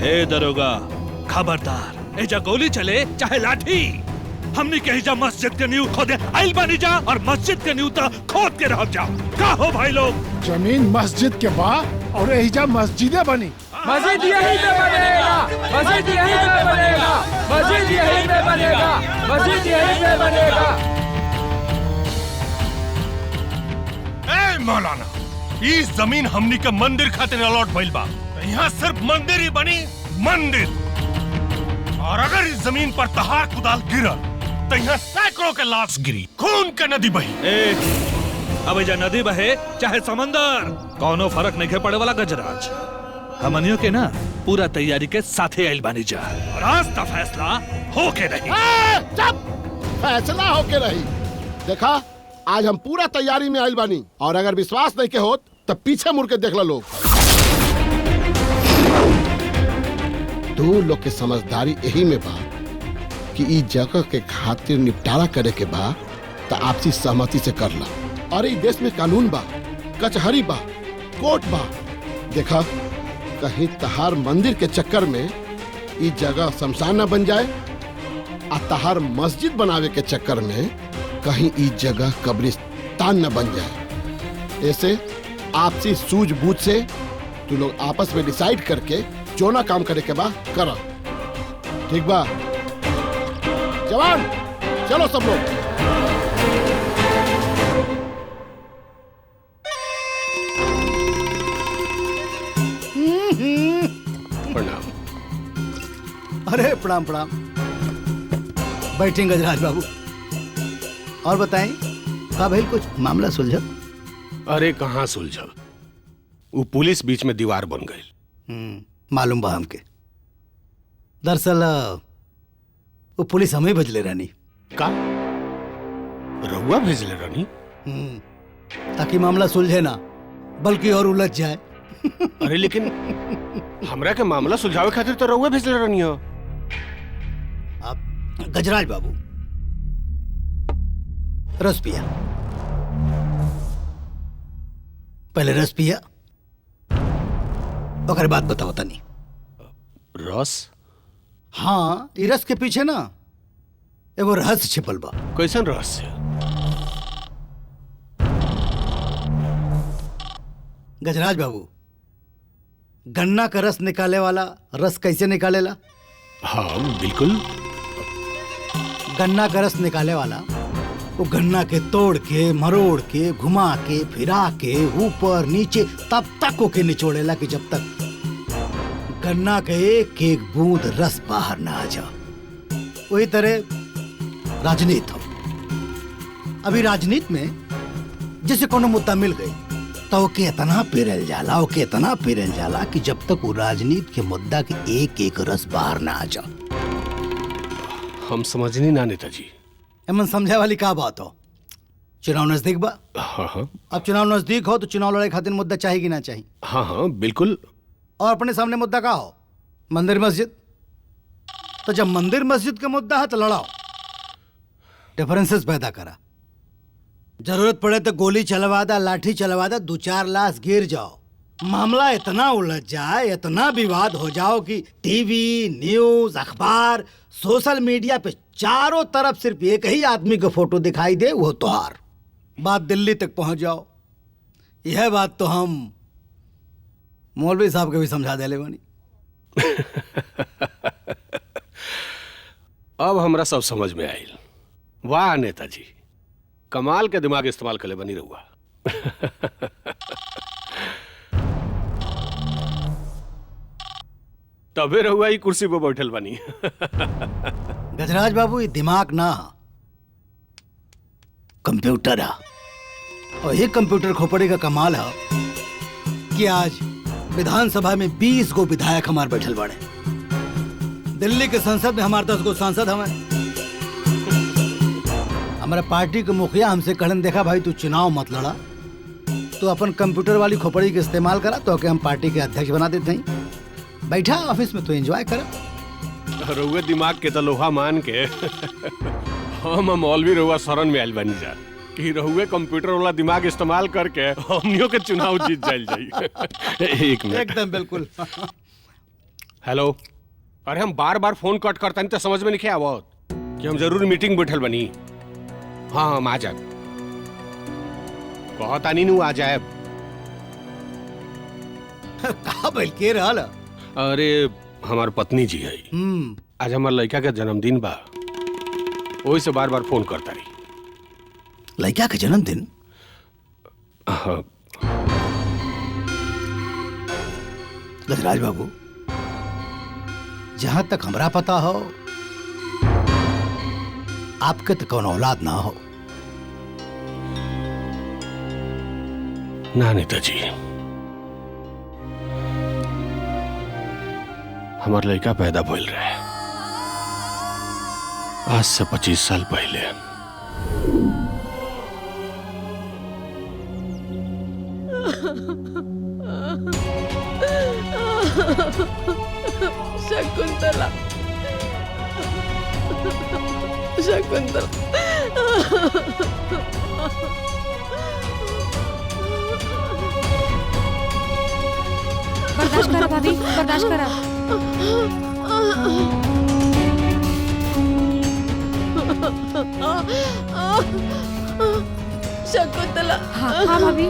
ए दरोगा, खबरदार, एजा गोली चले चाहे लाठी, हमने कही जा मस्जिद के नींव खोदे आइल बनी जा और मस्जिद के नींव तो खोद के रह जा। का हो भाई लोग? जमीन मस्जिद के बा और एजा मस्जिदें बनी। मस्जिद यहीं पे बनेगा, मस्जिद यहीं पे बनेगा, मस्जिद यहीं पे बनेगा, मस्जिद यहीं पे बनेगा। ए मौलाना, इस जमीन हमनी के मंदिर खातिर अलॉट भइल बा। यहाँ सिर्फ मंदिर ही बनी, मंदिर। और अगर इस जमीन पर तहार कुदाल गिरल तो यहाँ सैकड़ों के लाश गिरी, खून के नदी बही। अब एजा नदी बहे चाहे समंदर, कौनो फर्क नहीं पड़े वाला गजराज। हमनियों के ना पूरा तैयारी के साथे आइल बानी जा और आज का फैसला होके रही। चुप! फैसला होके रही। देखा, आज हम पूरा तैयारी में आइल बानी और अगर विश्वास नहीं के होत तो पीछे मुड़ के देख लो लोग। तू लोग के समझदारी यही में बा कि इस जगह के खातिर निपटारा करे के बा तो आपसी सहमति से कर ला। और इस देश में कानून बा, कचहरी बा, कोर्ट बा। देखा, कहीं तहार मंदिर के चक्कर में इस जगह शमशान न बन जाए और तहार मस्जिद बनावे के चक्कर में कहीं इस जगह कब्रिस्तान न बन जाए। ऐसे आपसी सूझबूझ से तू लोग आपस में डिसाइड करके जो ना काम करे के बा करा। ठीक बा? जवान, चलो सब लोग। प्रणाम। अरे प्रणाम प्रणाम। बैठें गजराज बाबू। और बताएं, का भाई कुछ मामला सुलझा? अरे कहाँ सुलझल, वो पुलिस बीच में दीवार बन गई। मालूम बा हमके। दरअसल वो पुलिस हमें भेजले रहनी। का रहुआ भेजले रहनी? ताकि मामला सुलझे ना बल्कि और उलझ जाए। अरे लेकिन हमरा के मामला सुलझावे खातिर तो रहुआ भेजले रहनी हो। अब गजराज बाबू, रस पिया, पहले रस पिया, ओकर बात बताओ तनी। रस? हाँ, ई रस के पीछे ना एगो रहस्य छिपल बा। कैसन रहस्य? गजराज बाबू, गन्ना का रस निकाले वाला रस कैसे निकालेला? हाँ बिल्कुल। गन्ना का रस निकाले वाला वो गन्ना के तोड़ के, मरोड़ के, घुमा के, फिरा के, ऊपर नीचे तब तक ओके निचोड़ेला कि जब तक गन्ना के एक एक बूंद रस बाहर ना आ जा। वही तरह राजनीति हो। अभी राजनीति में जैसे कोनो मुद्दा मिल गई तो ओके इतना पेरल जाला, ओके इतना पेरल जाला कि जब तक वो राजनीति के मुद्दा के एक एक रस बाहर ना आ जा। हम समझनी ना नेताजी। एमन समझे वाली का बात हो? चुनाव नजदीक बा। हाँ हाँ। अब चुनाव नजदीक हो तो चुनाव लड़ाई खातिर मुद्दा चाहिए कि ना चाहिए? हाँ हाँ बिल्कुल। और अपने सामने मुद्दा का हो? मंदिर मस्जिद। तो जब मंदिर मस्जिद का मुद्दा है तो लड़ाओ, डिफरेंसेस पैदा करा। जरूरत पड़े तो गोली चलवा दा, लाठी चलवा दा, 2-4 लाश गिर जाओ, मामला इतना उलझ जाए, इतना विवाद हो जाओ कि टीवी, न्यूज, अखबार, सोशल मीडिया पे चारों तरफ सिर्फ एक ही आदमी का फोटो दिखाई दे, वो तोहार। बात दिल्ली तक पहुंच जाओ। यह बात तो हम मौलवी साहब के भी समझा देले बानी। अब हमरा सब समझ में आयल। वाह नेताजी, कमाल के दिमाग इस्तेमाल करे बनी रहुआ। तबे रहुआ ही कुर्सी पर बैठल बनी। गजराज बाबू, ये दिमाग ना, कंप्यूटर है। और ये कंप्यूटर खोपड़ी का कमाल है कि आज विधानसभा में 20 गो विधायक हमारे बैठल बड़े। दिल्ली के संसद में हमारे 10 गो सांसद हमें। हमारे पार्टी के मुखिया हमसे कहन, देखा भाई तू चुनाव मत लड़ा, तो अपन कंप्यूटर वाली खोपड़ी के इस्तेमाल करा तो हम पार्टी के अध्यक्ष बना देते हैं। बैठा ऑफिस में तो एंजॉय कर। रहुए दिमाग के तो लोहा मान के हम मौलवी रहुआ शरण में आयल बनी जा कि रहुए कंप्यूटर वाला दिमाग इस्तेमाल करके हमनियों के चुनाव जीत जाइल जाई। एक मिनट। एकदम बिल्कुल। हेलो। अरे हम बार बार फोन कट करता नहीं तो समझ में नहीं आवत कि हम जरूर मीटिंग बैठल बनी। हाँ हम आ जाए कहता नहीं आ जाए। कहा बोल के रहल? अरे हमार पत्नी जी है, आज हमार लड़का का जन्मदिन बा, वही से बार बार फोन करता रही। लड़का का जन्मदिन? गजराज बाबू, जहां तक हमरा पता हो आपके तो कौन औलाद ना हो। ना नेताजी, हमार लड़का पैदा भइल रहे आज से 25 साल पहले। शकुंतला, शकुंतला। बर्दाश्त करा भाभी, बर्दाश्त करा। शकुंतला। हाँ हाँ भाभी।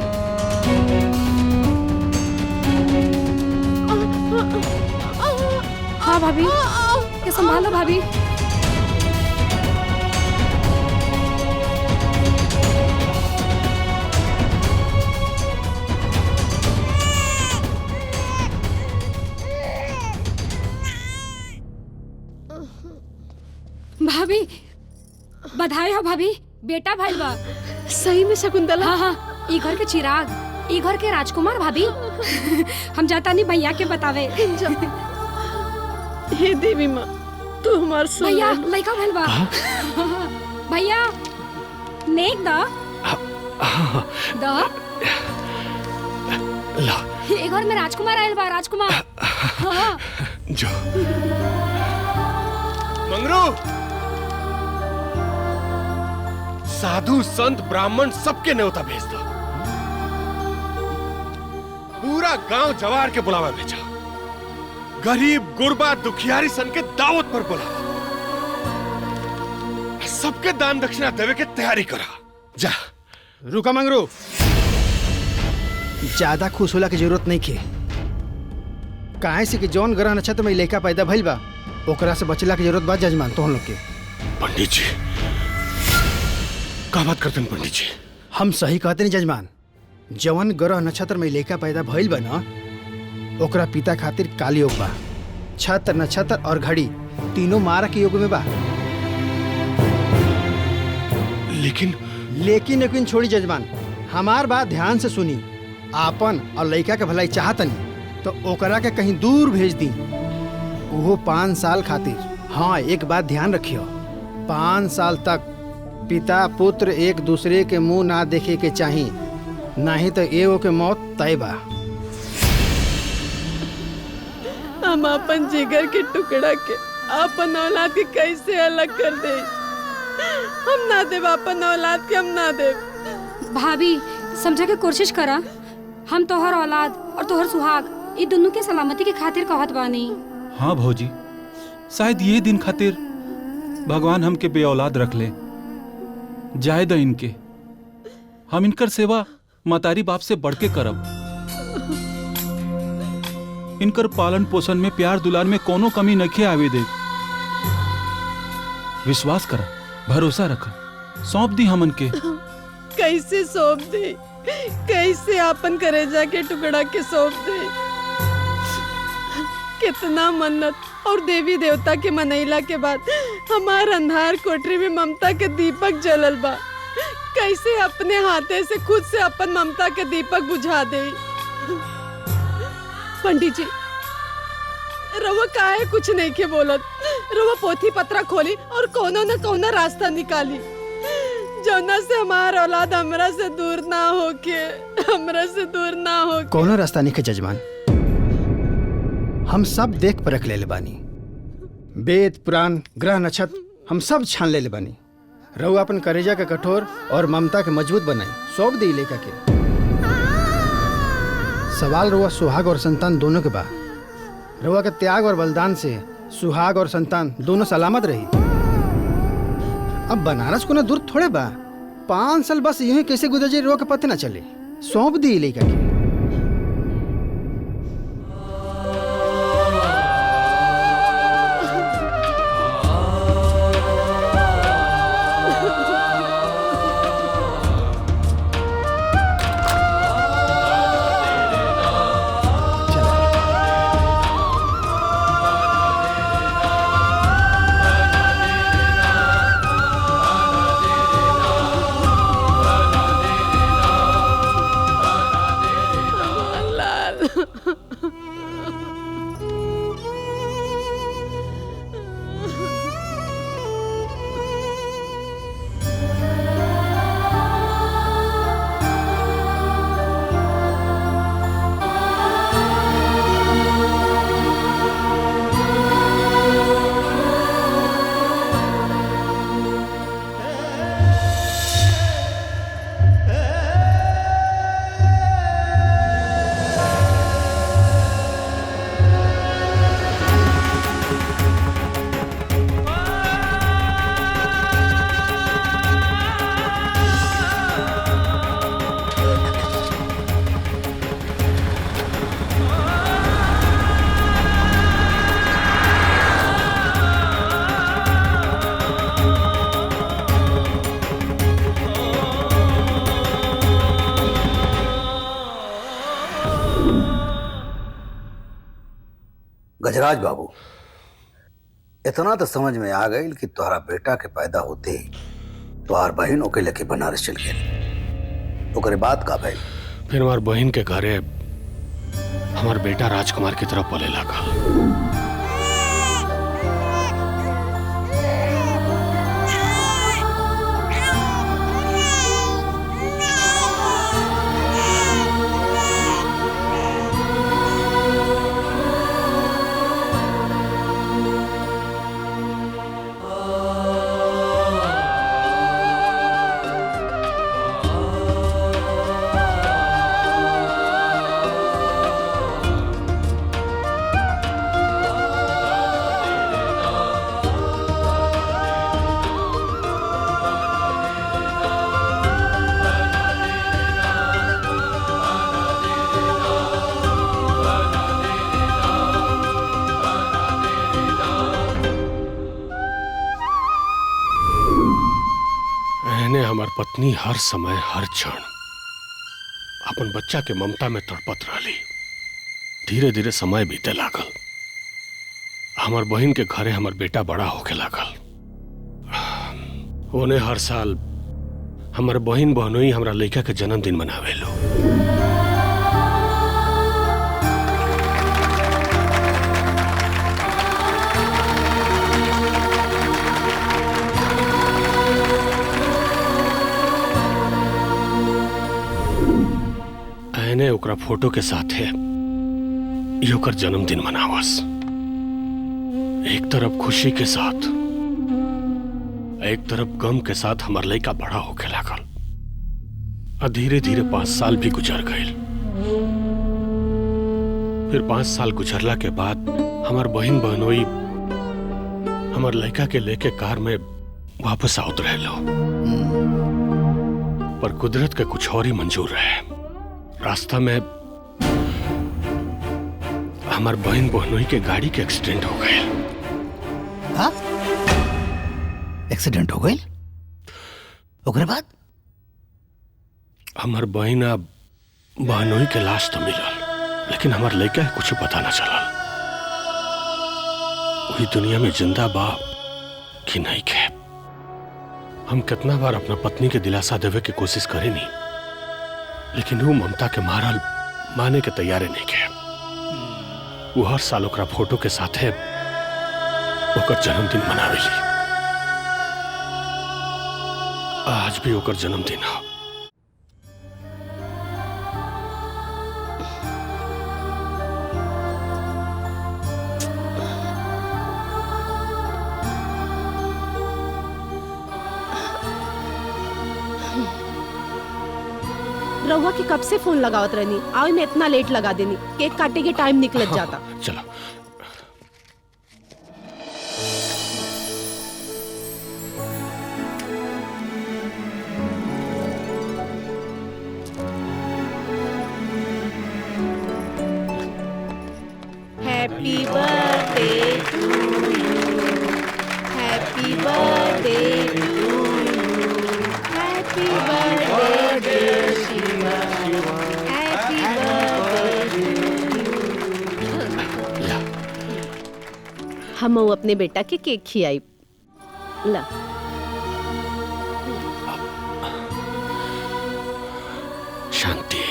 हाँ भाभी, ये संभालो भाभी। भाभी बधाई हो भाभी, बेटा भाई बा। सही में शकुंतला? हाँ हाँ, ई घर के चिराग, ई घर के राजकुमार भाभी। हम जाता नहीं भैया के बतावे। हे देवी माँ, तू हमार सुन। भैया लड़का भइल बा। भैया नेक दा दा। ला ये घर में राजकुमार आयल बा, राजकुमार। हाँ। जो मंगरू, साधु संत ब्राह्मण सबके न्योता भेज दो। पूरा गांव जवार के बुलावा भेजा। गरीब गुरबा दुखियारी सन के दावत पर बुला। सबके दान दक्षिणा देवे के तैयारी करा। जा। रुका मंगरू, ज्यादा खुश होला की जरूरत नहीं खे। काहे से कि जौन ग्रह नक्षत्र में लड़का पैदा भइल बा ओकरा से बचला की जरूरत बा जजमान तो हम लोग के। पंडित जी का बात करते हैं पंडित जी? हम सही कहते नहीं जजमान। जवन ग्रह नक्षत्र में लड़का पैदा भइल बा ना ओकरा पिता खातिर काल योग बा। छत्र नक्षत्र और घड़ी तीनों मारा के योग में बा। लेकिन छोड़ी जजमान, हमार बात ध्यान से सुनी। आपन और लड़का के भलाई चाहतनी तो ओकरा के कहीं दूर भेज दी, वो 5 साल खातिर। हाँ एक बात ध्यान रखियो, 5 साल तक पिता पुत्र एक दूसरे के मुंह ना देखे के चाहिए, नहीं तो एगो के मौत तय बा। हम अपन जिगर के टुकड़ा के अपन औलाद के कैसे अलग कर दे? हम ना देव अपन औलाद के, हम ना देव। भाभी समझे के कोशिश करा। हम तोहर औलाद और तोहर सुहाग ये दोनों के सलामती के खातिर कहत बानी। हाँ भौजी, शायद ये दिन खातिर भगवान हमके बे औलाद रख ले। जायद इनके, हम इनकर सेवा मतारी बाप से बढ़ के करब। इनकर पालन पोषण में प्यार दुलार में कोनो कमी नहीं आवे दे। विश्वास करा, भरोसा रखा, सौंप दी हमन के। कैसे सौंप दे? कैसे अपन करेजा के टुकड़ा के सौंप दे? कितना मन्नत और देवी देवता के मनैला के बाद हमार अंधार कोठरी में ममता के दीपक जलल बा। कैसे अपने हाथे से खुद से अपन ममता के दीपक बुझा दे? पंडित जी रवा काहे कुछ नहीं के बोलत? रवा पोथी पत्रा खोली और कोनो न कोनो रास्ता निकाली जौना से हमार औलाद हमरा से दूर ना होके, हमरा से दूर ना होके। कोनो रास्ता नहीं के जजमान, हम सब देख परख ले बानी। वेद पुराण ग्रह नक्षत्र हम सब छान ले बानी। रहुआ अपन करेजा के कठोर और ममता के मजबूत बनाई, सौंप दी लेखा के। सवाल रहुआ सुहाग और संतान दोनों के बा। रहुआ के त्याग और बलिदान से सुहाग और संतान दोनों सलामत रही। अब बनारस को ना दूर थोड़े बा, 5 साल बस यूं ही कैसे गुजर जाए रहुआ के पता ना चले। सौंप दी लेखा के। गजराज बाबू, इतना तो समझ में आ गई कि तुम्हारा बेटा के पैदा होते ही तुम्हार बहन ओके लेके बनारस चल गए। ओकरे बात का भाई? फिर हमार बहन के घरे हमार बेटा राजकुमार की तरफ पले लगा। हमार पत्नी हर समय हर क्षण अपन बच्चा के ममता में तड़पत रही। धीरे धीरे समय बीते लागल। हमार बहन के घरे हमार बेटा बड़ा होके लागल। ओने हर साल हमार बहन बहनोई हमरा लड़का के जन्मदिन मनावे लो। ने ओकरा फोटो के साथ है ये ओकर जन्मदिन मनावस। एक तरफ खुशी के साथ, एक तरफ गम के साथ हमार लड़का बड़ा होके लागल। और धीरे धीरे 5 साल भी गुजर गए। फिर 5 साल गुजरला के बाद हमार बहन बहनोई हमार लड़का के लेके कार में वापस आउत रहे लो। पर कुदरत के कुछ और ही मंजूर रहे। रास्ता में हमार बहन बहनोई के गाड़ी के एक्सीडेंट हो गए। हाँ? एक्सीडेंट हो गई? ओकरे बाद हमार बहन अब बहनोई के लाश तो मिलल, लेकिन हमार लड़का है कुछ पता ना चलल। वही दुनिया में जिंदा बा कि नहीं के। हम कितना बार अपना पत्नी के दिलासा देवे की कोशिश करे नहीं, लेकिन वो ममता के मारल माने के तैयारे नहीं के। वो हर साल ओकरा फोटो के साथे ओकर जन्मदिन मनावेली। आज भी ओकर जन्मदिन है। रउआ के कब से फोन लगावत रहनी, आवे में इतना लेट लगा देनी, केक काटे के टाइम निकलत जाता। चलो happy birthday to you, happy birthday to you, happy birthday Shiva, happy birthday. हम अपने बेटा के केक खियाई ला। शांति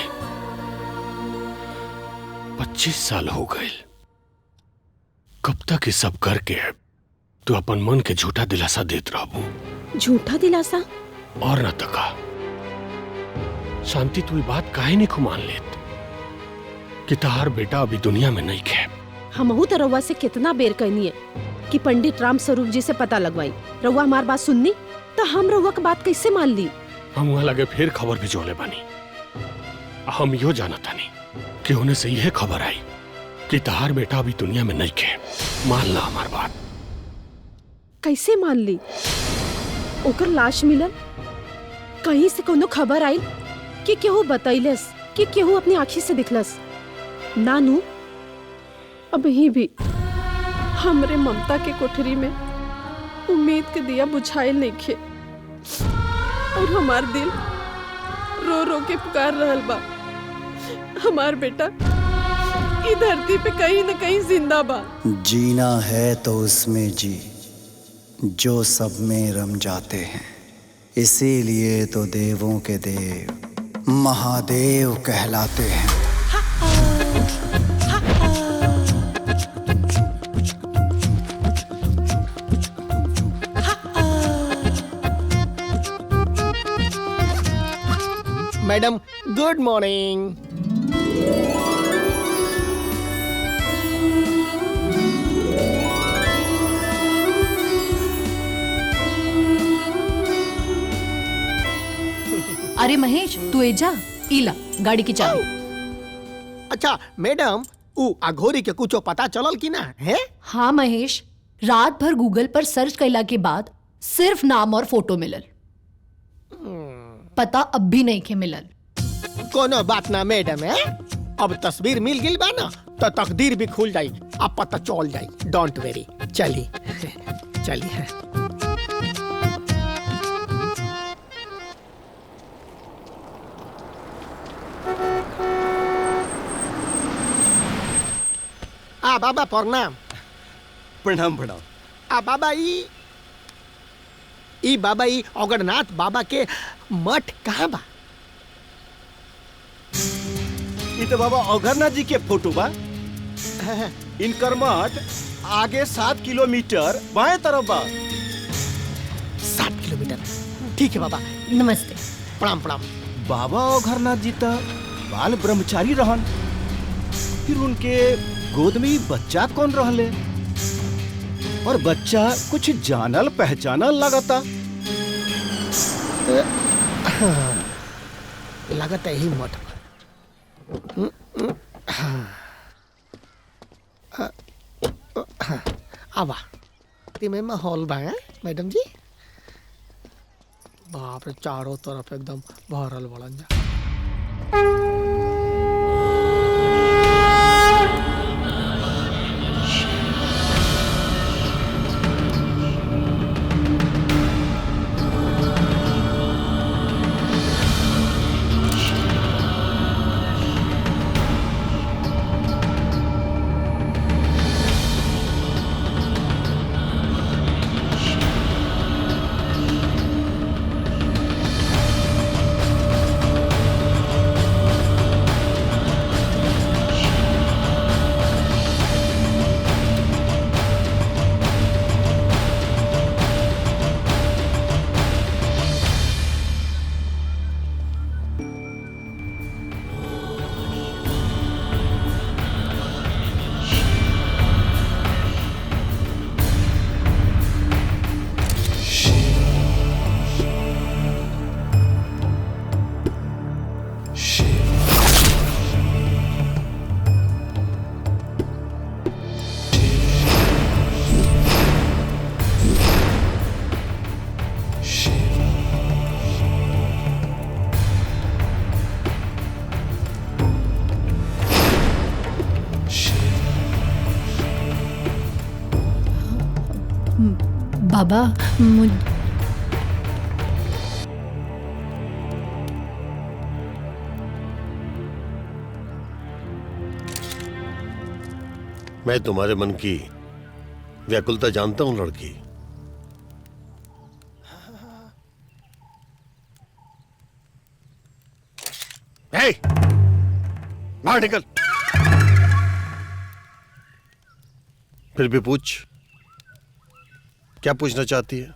25 साल हो गए, कब तक ये सब करके तू अपन मन के झूठा दिलासा देत रहबू? झूठा दिलासा? और न तका शांति, तू ये बात काहे नहीं मान लेत कि तहार बेटा अभी दुनिया में नहीं खे? हमहू तो रउआ से कितना बेर कहनी है कि पंडित राम स्वरूप जी से पता लगवाई। रउआ हमार बात सुननी तो हम रउआ की बात कैसे मान ली? हम वहां लगे फिर खबर भिजोले बानी। हम यो जाना तानी कि उन्हें से यह खबर आई कि तहार बेटा अभी दुनिया में नहीं खे। मान ला हमार बात। कैसे मान ली? ओकर लाश मिलल, कहीं से कोनो खबर आई कि केहू बतैलस, कि केहू अपनी आँखी से दिखलस? नानू, अब ही भी हमरे ममता के कोठरी में उम्मीद के दिया बुझाइल नहीं खे, और हमार दिल रो रो के पुकार रहल बा। हमार बेटा इस धरती पे कहीं न कहीं जिंदा बा। जीना है तो उसमें जी जो सब में रम जाते हैं, इसीलिए तो देवों के देव महादेव कहलाते हैं। Madam good morning. अरे महेश, तू एजा इला गाड़ी की चाबी। अच्छा मैडम, ऊ अघोरी के कुछो पता चलल कि ना है? हाँ महेश, रात भर गूगल पर सर्च कैला के बाद सिर्फ नाम और फोटो मिलल, पता अब भी नहीं के मिलल। कोनो बात ना मैडम, है अब तस्वीर मिल गई बा ना तो तकदीर भी खुल जाई, अब पता चल जाई। Don't very. चली चलिए। आ बाबा प्रणाम। प्रणाम प्रणाम। आ बाबा ई बाबा ई अगरनाथ बाबा के मठ कहाँ बा? ये तो बाबा अगरनाथ जी के फोटो बा। इनकर मठ आगे 7 किलोमीटर बाएं तरफ बा। 7 किलोमीटर? ठीक है बाबा। नमस्ते। प्रणाम प्रणाम। बाबा अगरनाथ जी तो बाल ब्रह्मचारी रहन, फिर उनके गोद में बच्चा कौन रहले, और बच्चा कुछ जानल पहचानल लगता। लगता ही मठ। आवा तिमे माहौल बा मैडम जी। बाप रे, चारों तरफ एकदम भरल बड़न जा। बाबा मैं तुम्हारे मन की व्याकुलता जानता हूं लड़की। हे, बाहर निकल। फिर भी पूछ, क्या पूछना चाहती है?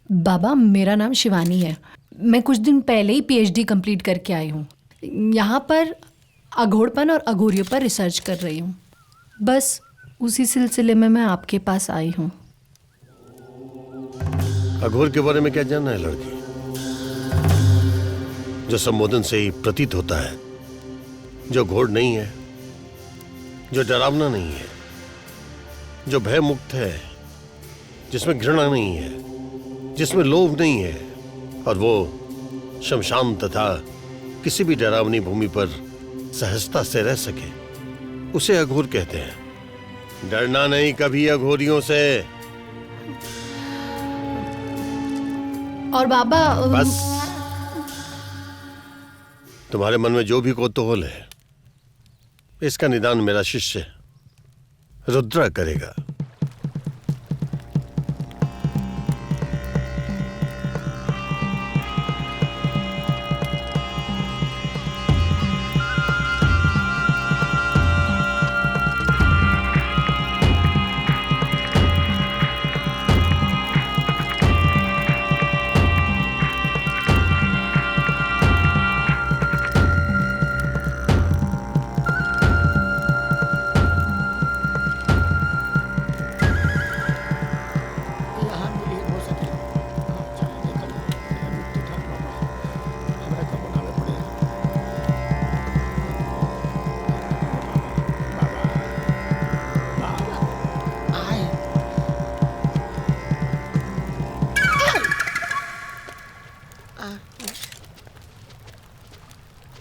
बाबा मेरा नाम शिवानी है। मैं कुछ दिन पहले ही पीएचडी कंप्लीट करके आई हूँ। यहाँ पर अघोरपन और अघोरियों पर रिसर्च कर रही हूँ। बस उसी सिलसिले में मैं आपके पास आई हूँ। अघोर के बारे में क्या जानना है लड़की? जो संबोधन से ही प्रतीत होता है, जो घोर नहीं है, जो डरावना नहीं है, जो भय मुक्त है, जिसमें घृणा नहीं है, जिसमें लोभ नहीं है, और वो शमशान तथा किसी भी डरावनी भूमि पर सहजता से रह सके, उसे अघोर कहते हैं। डरना नहीं कभी अघोरियों से। और बाबा बस तुम्हारे मन में जो भी कौतूहल है, इसका निदान मेरा शिष्य रुद्रा करेगा।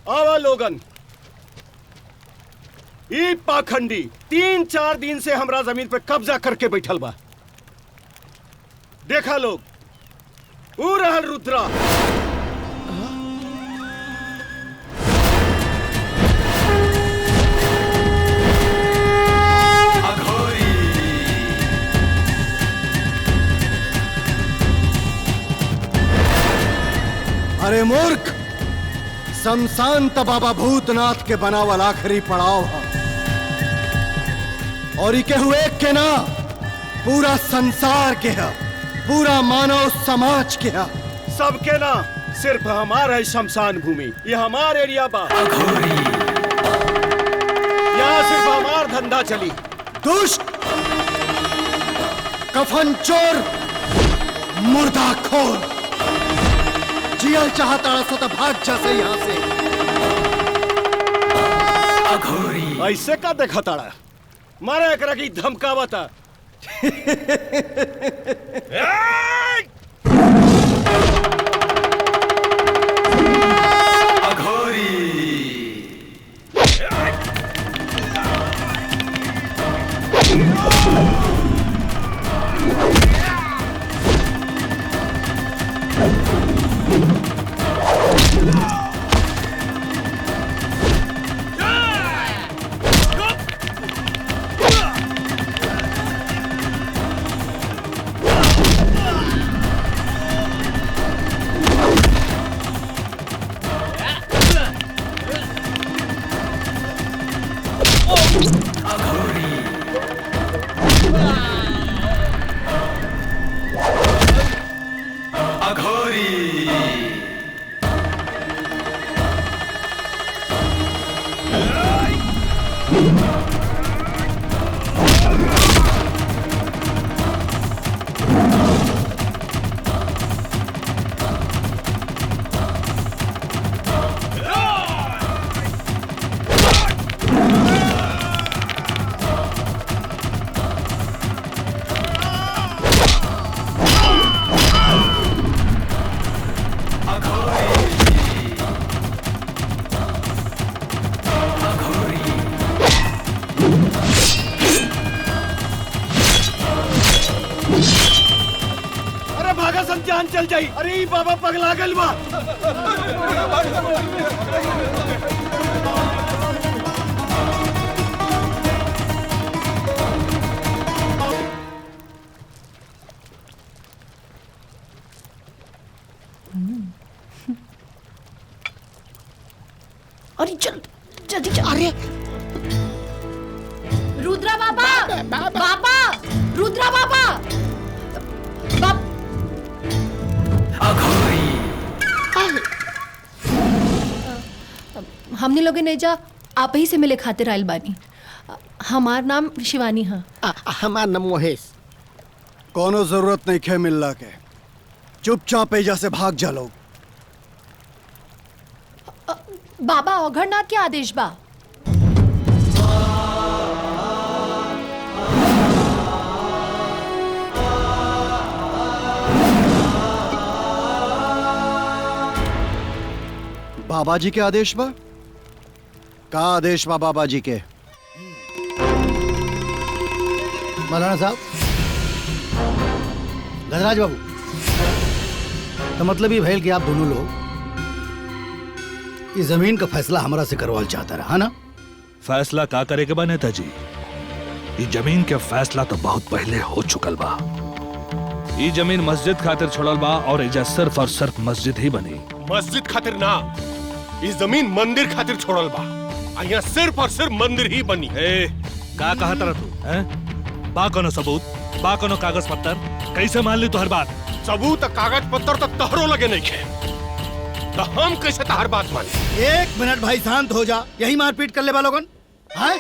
आवा लोगन, ई पाखंडी 3-4 दिन से हमरा जमीन पे कब्जा करके बैठल बा। देखा लोग, ऊ रहल रुद्रा। अरे मूर्ख, शमशान त बाबा भूतनाथ के बनावल आखिरी पड़ाव है, और इके हुए के ना पूरा संसार के है, पूरा मानव समाज के है। सबके ना, सिर्फ हमारा है शमशान भूमि। ये हमार एरिया बा। यहाँ सिर्फ हमार धंधा चली। दुष्ट, कफन चोर, मुर्दाखोर, जियल चाहता तो भाग जा से यहाँ से। ऐसे का देखा ताड़ा? मारे एकरा की धमकावता। देखा सब जान चल जाई। अरे ई बाबा पगला गल बा। अरे चल जल्दी चल। अरे रुद्रा बाबा, बाबा, रुद्रा बाबा, हमने लोग नेजा आप ही से मिले खातिर आयल बानी। हमार नाम शिवानी है। हमार नाम महेश। कोनो जरूरत नहीं खे मिलला के, चुपचाप एजा से भाग जा लोग। बाबा औघड़नाथ के आदेश बा। बाबा जी के आदेश बा? का आदेश बा बाबा जी के? मौलाना साहब, गजराज बाबू, तो मतलब ये भैल कि आप दोनों लोग इस जमीन का फैसला हमारा से करवाल चाहता रहा ना? फैसला का करे के बा नेताजी? ये जमीन के फैसला तो बहुत पहले हो चुकल बा। ये जमीन मस्जिद खातिर छोड़ल बा और एजा सिर्फ और सिर्फ मस्जिद ही बनी। मस्जिद खातिर ना, इस जमीन मंदिर खातिर छोड़ल बा। यहाँ सिर्फ और सिर्फ मंदिर ही बनी। का कहा तरह तू? बा कोनो सबूत, बा कोनो कागज पत्तर? कैसे मान ली तुहर बात? सबूत कागज पत्तर तो तहरो लगे नहीं खे, तो हम कैसे तहर बात मानी? एक मिनट भाई, शांत हो जा। यही मारपीट कर ले बालोगन? हैं?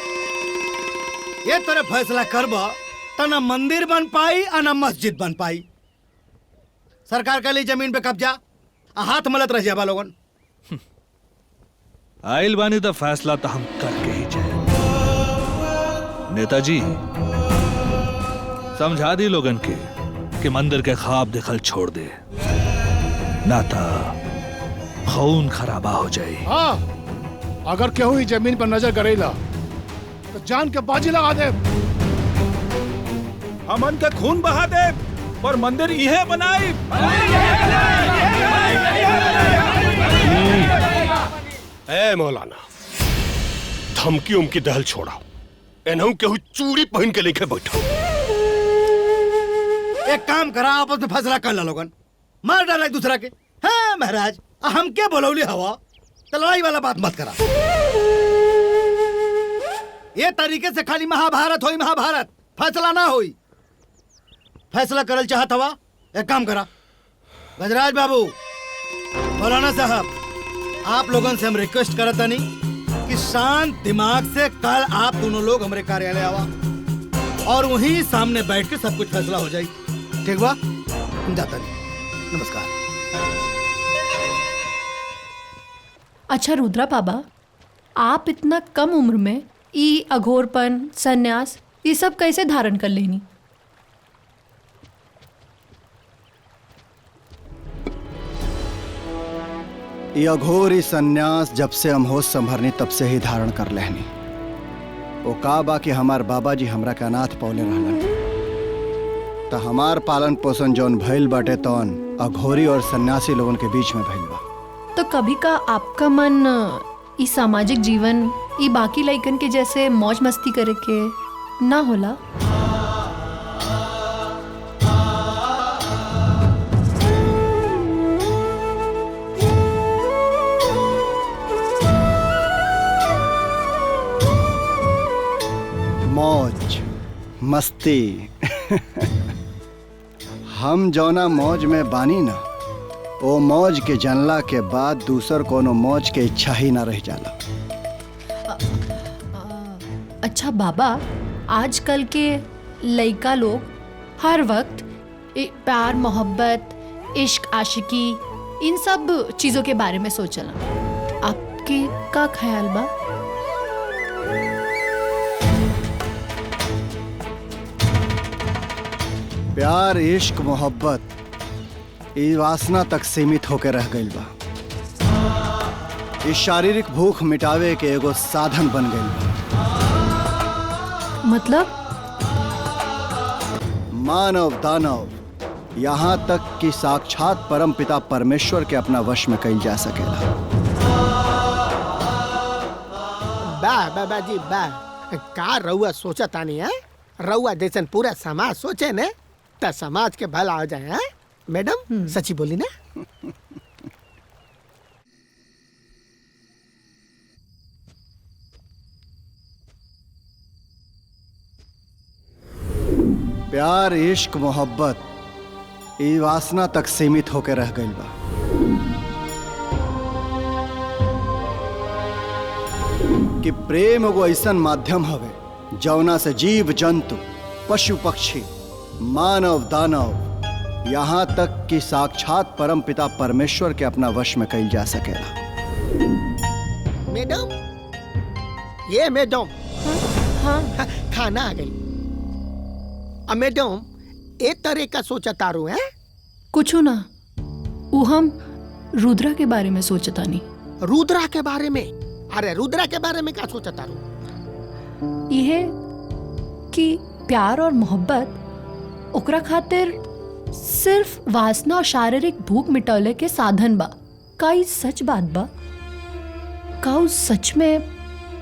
ये तरह फैसला करबा तो ना मंदिर बन पाई और ना मस्जिद बन पाई। सरकार के लिए जमीन पे कब्जा, हाथ मलत रह जा बालोगन। आइल बानी तो फैसला तो हम करके ही जाए। नेताजी, समझा दी लोगन के कि मंदिर के ख्वाब दिखल छोड़ दे, नाता खून खराबा हो जाए। हाँ, अगर केहू ही जमीन पर नजर करेला तो जान के बाजी लगा दे। हमन के खून बहा दे पर मंदिर इहे बनाई। ए मौलाना, धमकी उमकी दहल छोड़ा। एनहू केहू चूड़ी पहन के लेके बैठा। एक काम करा, आपस में फैसला कर ला लोगन, मार डाला एक दूसरा के। हाँ महाराज, हम क्या बोलौली हवा, तो लड़ाई वाला बात मत करा। ये तरीके से खाली महाभारत होई, महाभारत फैसला ना होई। फैसला करल चाहत हवा, एक काम करा। गजराज बाबू, मौलाना साहब, आप लोगों से हम रिक्वेस्ट करता नहीं कि शांत दिमाग से कल आप दोनों लोग हमारे कार्यालय आवा और वहीं सामने बैठ के सब कुछ फैसला हो जाए। ठीक बा? हम जाता नहीं। नमस्कार। अच्छा रुद्रा बाबा, आप इतना कम उम्र में ई अघोरपन, सन्यास, ये सब कैसे धारण कर लेनी? ये अघोरी सन्यास जब से हम होश संभरनी तब से ही धारण कर लेनी। वो का बा कि हमार बाबा जी हमरा के अनाथ पौले रहलन, तो हमार पालन पोषण जौन भइल बाटे तौन अघोरी और सन्यासी लोगन के बीच में भइल बा। तो कभी का आपका मन ई सामाजिक जीवन, ई बाकी लइकन के जैसे मौज मस्ती करे के ना होला? मौज मस्ती हम जौना मौज में बानी ना, वो मौज के जानला के बाद दूसर कोनो मौज के इच्छा ही ना रह जाला। अच्छा बाबा, आजकल के लइका लोग हर वक्त प्यार, मोहब्बत, इश्क, आशिकी, इन सब चीज़ों के बारे में सोचला। आपके का ख्याल बा? प्यार, इश्क, मोहब्बत ये वासना तक सीमित होकर रह गई बा। इस शारीरिक भूख मिटावे के एगो साधन बन गई बा। मतलब? मानव दानव यहाँ तक कि साक्षात परम पिता परमेश्वर के अपना वश में कईल जा सकेला। बा जी बा का रउआ सोचा तानी है? रउआ जैसन पूरा समाज सोचे ने त समाज के भला हो जाए है? मैडम सच्ची बोली ना? प्यार, इश्क, मोहब्बत ई वासना तक सीमित होकर रह गई बा। कि प्रेम एगो ऐसन माध्यम हवे जौना से जीव जंतु, पशु पक्षी, मानव दानव, यहाँ तक कि साक्षात परम पिता परमेश्वर के अपना वश में कईल जा सकेला। मैडम, ये मैडम हाँ खाना आ गई। अब मैडम एक तरह का सोचा तारू है? कुछ ना, वो हम रुद्रा के बारे में सोचता नहीं। रुद्रा के बारे में? अरे रुद्रा के बारे में क्या सोचा तारू? यह कि प्यार और मोहब्बत ओकरा खातिर सिर्फ वासना और शारीरिक भूख मिटौले के साधन बा। का ई सच बात बा? का उ सच में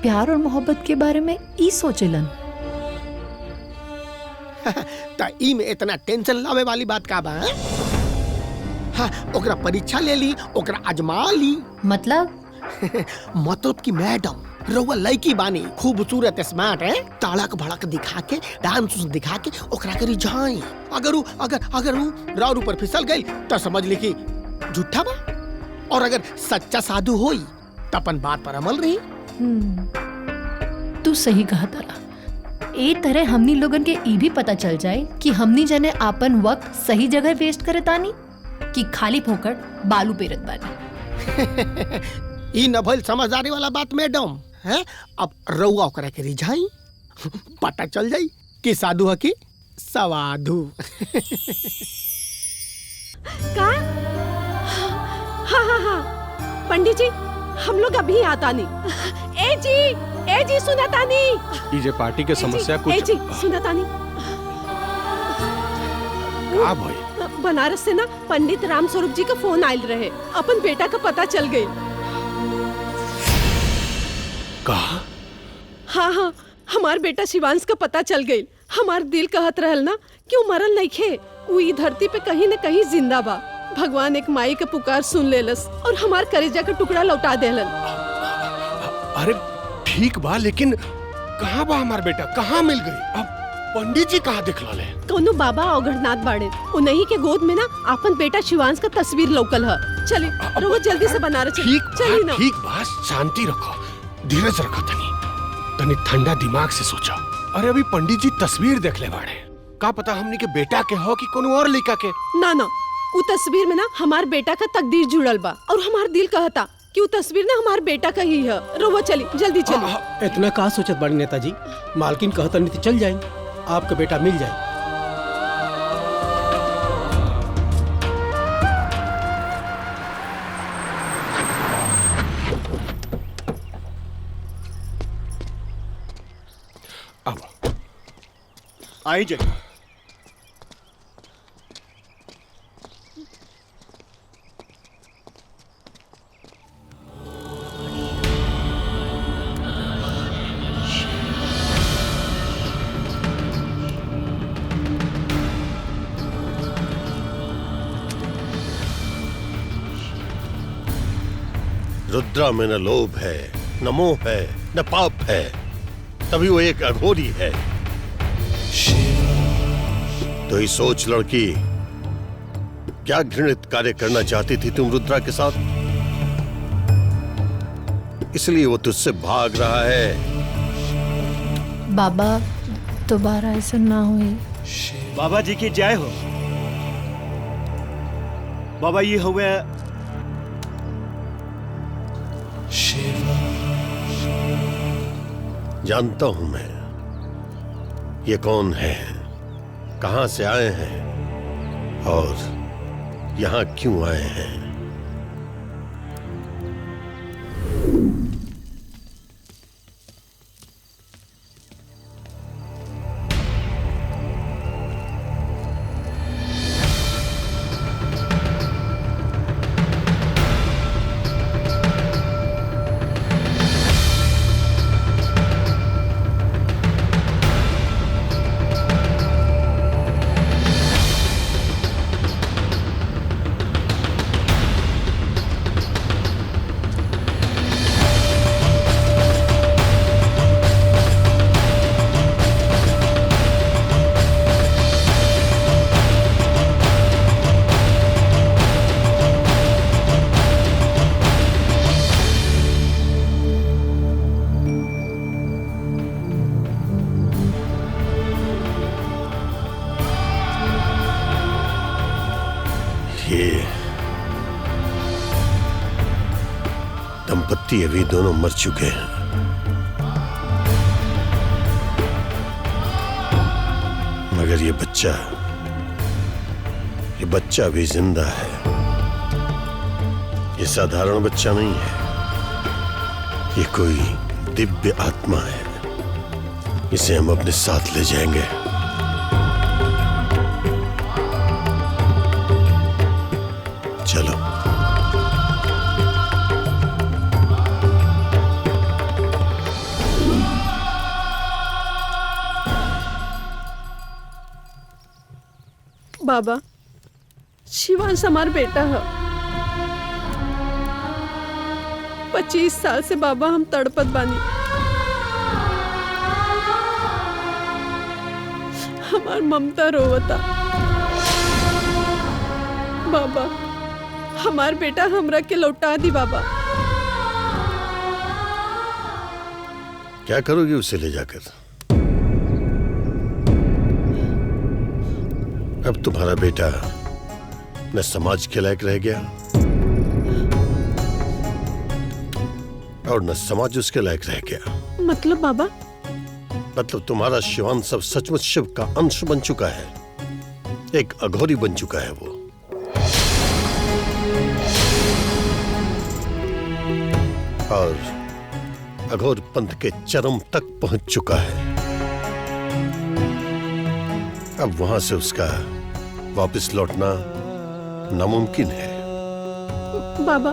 प्यार और मोहब्बत के बारे में ई सोचेलन? ता ई में इतना टेंशन लावे वाली बात का बा? हाँ, ओकरा परीक्षा ले ली, ओकरा आजमा ली। मतलब? मतलब कि मैडम रउआ लड़की बानी, खूबसूरत, स्मार्ट है, तड़क भड़क दिखा के, डांस दिखा के ओकरा करी जाई। अगर वो राउर ऊपर फिसल गई तो समझ ली कि झूठा बा, और अगर सच्चा साधु होई तो अपन बात पर अमल रही। तू सही कहा तारा। ए तरह हमनी लोगन के ई भी पता चल जाए कि हमनी जने आपन वक्त सही जगह वेस्ट करे तानी कि खाली फोकट बालू पेरत बानी। ई न भइल समझदारी वाला बात मैडम है। अब रउआ ओकरा के रिझाई, पता चल जाई कि साधु है कि सवाधु। का? हाँ, पंडित जी हम लोग अभी आता नहीं। ए जी सुनाता नहीं। ये पार्टी के समस्या कुछ। ए जी सुनाता नहीं। का भाई? बनारस से ना पंडित राम स्वरूप जी का फोन आयल रहे, अपन बेटा का पता चल गई। कहा? हाँ, हमार बेटा शिवांश का पता चल गई। हमार दिल कहत रहल ना कि वो मरल नहीं खे, वो ई धरती पे कहीं न कहीं जिंदा बा। भगवान एक माई का पुकार सुन लेलस और हमार करेजा का टुकड़ा लौटा देलन। अरे ठीक बा, लेकिन कहाँ बा हमार बेटा? कहाँ मिल गई? अब पंडित जी कहाँ दिखला ले? कोनो बाबा अवघड़नाथ बाड़े, उन्हीं के गोद में ना अपन बेटा शिवांश का तस्वीर लौकल है। चले रोज जल्दी से बनारस चली ना। ठीक बा, शांति रखो, धीरज रखो, तनी ठंडा दिमाग से सोचा। अरे अभी पंडित जी तस्वीर देख ले बाड़े, का पता हमनी के बेटा के हो कि कोनो और लड़का के। ना वो तस्वीर में ना हमार बेटा का तकदीर जुड़ल बा, और हमार दिल कहता कि वो तस्वीर ना हमार बेटा का ही है। रोवा चली, जल्दी चली। इतना का सोचत बड़ी नेताजी? मालकिन कहता नहीं चल जाए, आपका बेटा मिल जाए। अब आई जाए। रुद्रा में न लोभ है, न मोह है, न पाप है, तभी वो एक अघोरी है। तो ही सोच लड़की, क्या घृणित कार्य करना चाहती थी तुम रुद्रा के साथ? इसलिए वो तुझसे भाग रहा है। बाबा दोबारा ऐसा ना हुई। बाबा जी की जय हो। बाबा ये हुए जानता हूं मैं ये कौन है, कहां से आए हैं और यहां क्यों आए हैं। ये दंपत्ति अभी दोनों मर चुके हैं, मगर ये बच्चा अभी जिंदा है। ये साधारण बच्चा नहीं है, ये कोई दिव्य आत्मा है। इसे हम अपने साथ ले जाएंगे। चलो। बाबा, शिवांश हमार बेटा है। 25 साल से बाबा हम तड़पत बानी। हमार ममता रोवता। बाबा, हमार बेटा हमरा के लौटा दी बाबा। क्या करोगी उसे ले जाकर? अब तुम्हारा बेटा न समाज के लायक रह गया और न समाज उसके लायक रह गया। मतलब बाबा? मतलब तुम्हारा शिवान सब सचमुच शिव का अंश बन चुका है, एक अघोरी बन चुका है वो। और अघोर पंथ के चरम तक पहुंच चुका है। अब वहां से उसका वापस लौटना नामुमकिन है। बाबा,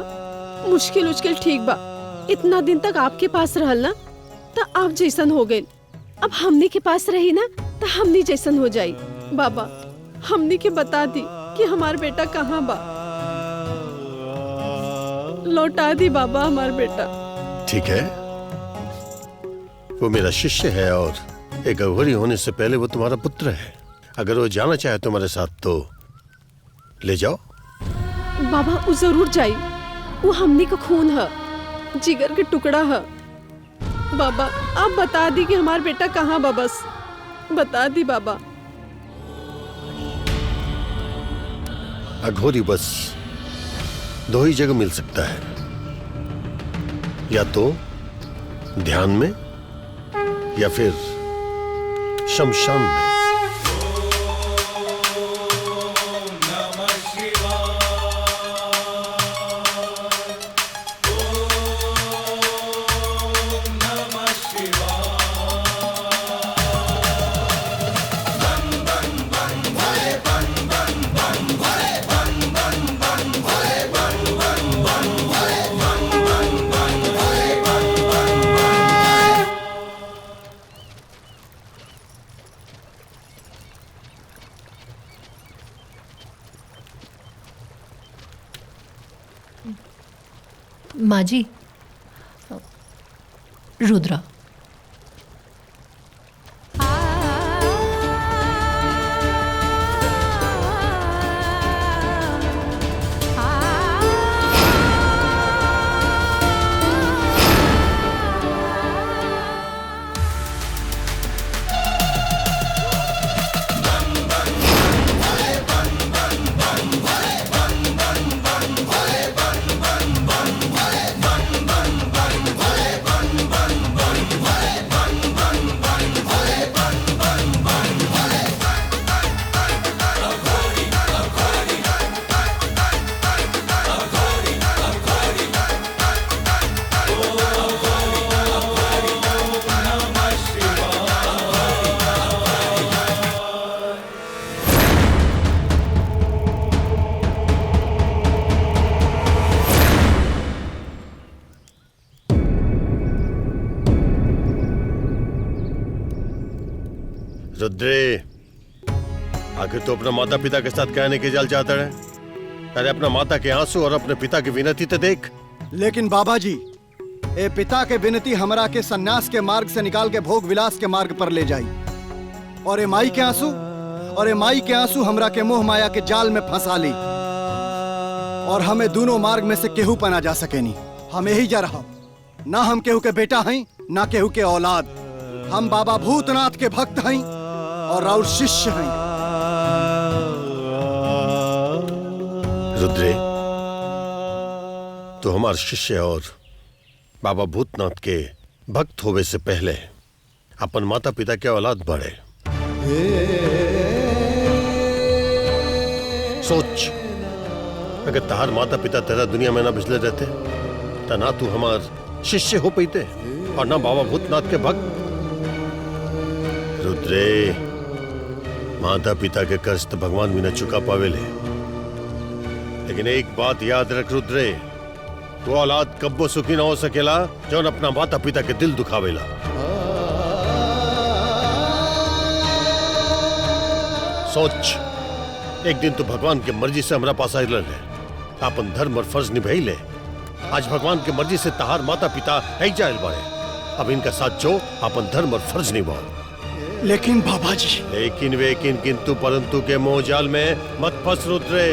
मुश्किल ठीक बा। इतना दिन तक आपके पास रहल ना, तो आप जैसन हो गए। अब हमनी के पास रही ना, तो हमनी जैसन हो जाई। बाबा, हमनी के बता दी कि हमार बेटा कहाँ बा। लौटा दी बाबा हमार बेटा। ठीक है, वो मेरा शिष्य है और एक अघोरी होने से पहले वो तुम्हारा पुत्र है। अगर वो जाना चाहे तुम्हारे साथ तो ले जाओ। बाबा, वो जरूर जाई। वो हमनी का खून है, जिगर के टुकड़ा है। बाबा, आप बता दी कि हमार बेटा कहाँ बा, बस बता दी बाबा। अघोरी बस दो ही जगह मिल सकता है, या तो ध्यान में या फिर शमशान में। माँ जी, रुद्रा। रुद्रे, आखिर तो अपना माता पिता के साथ कहने के जाल चाहता है। अरे अपना माता के आंसू और अपने पिता की विनती तो देख। लेकिन बाबा जी, ए पिता के विनती हमरा के सन्यास के मार्ग से निकाल के भोग विलास के मार्ग पर ले जाई, और ए माई के आंसू हमरा के मोह माया के जाल में फंसा ली, और हमें दोनों मार्ग में से केहू पना जा सके नहीं। हम यही जा रहा, ना हम केहू के बेटा हैं ना केहू के औलाद। हम बाबा भूतनाथ के भक्त हैं और राउर शिष्य हैं। रुद्रे, तो हमारे शिष्य और बाबा भूतनाथ के भक्त होवे से पहले अपन माता पिता के औलाद बढ़े। सोच, अगर तहार माता पिता तेरा दुनिया में ना भिजले रहते तो ना तू हमार शिष्य हो पैते और ना बाबा भूतनाथ के भक्त। रुद्रे, माता पिता के कर्ज तो भगवान भी न चुका पावेले, लेकिन एक बात याद रख रुद्रे, वो औलाद कब्बो सुखी ना हो सकेला जौन अपना माता पिता के दिल दुखावेला। सोच, एक दिन तो भगवान के मर्जी से हमरा पास आइल है, अपन धर्म और फर्ज निभाई ले। आज भगवान के मर्जी से तहार माता पिता जाइल बाड़े, अब इनका साथ जो अपन धर्म और फर्ज निभाओ। लेकिन बाबा जी, लेकिन वेकिन किंतु परंतु के मोहजाल में मत फंस रुद्रे।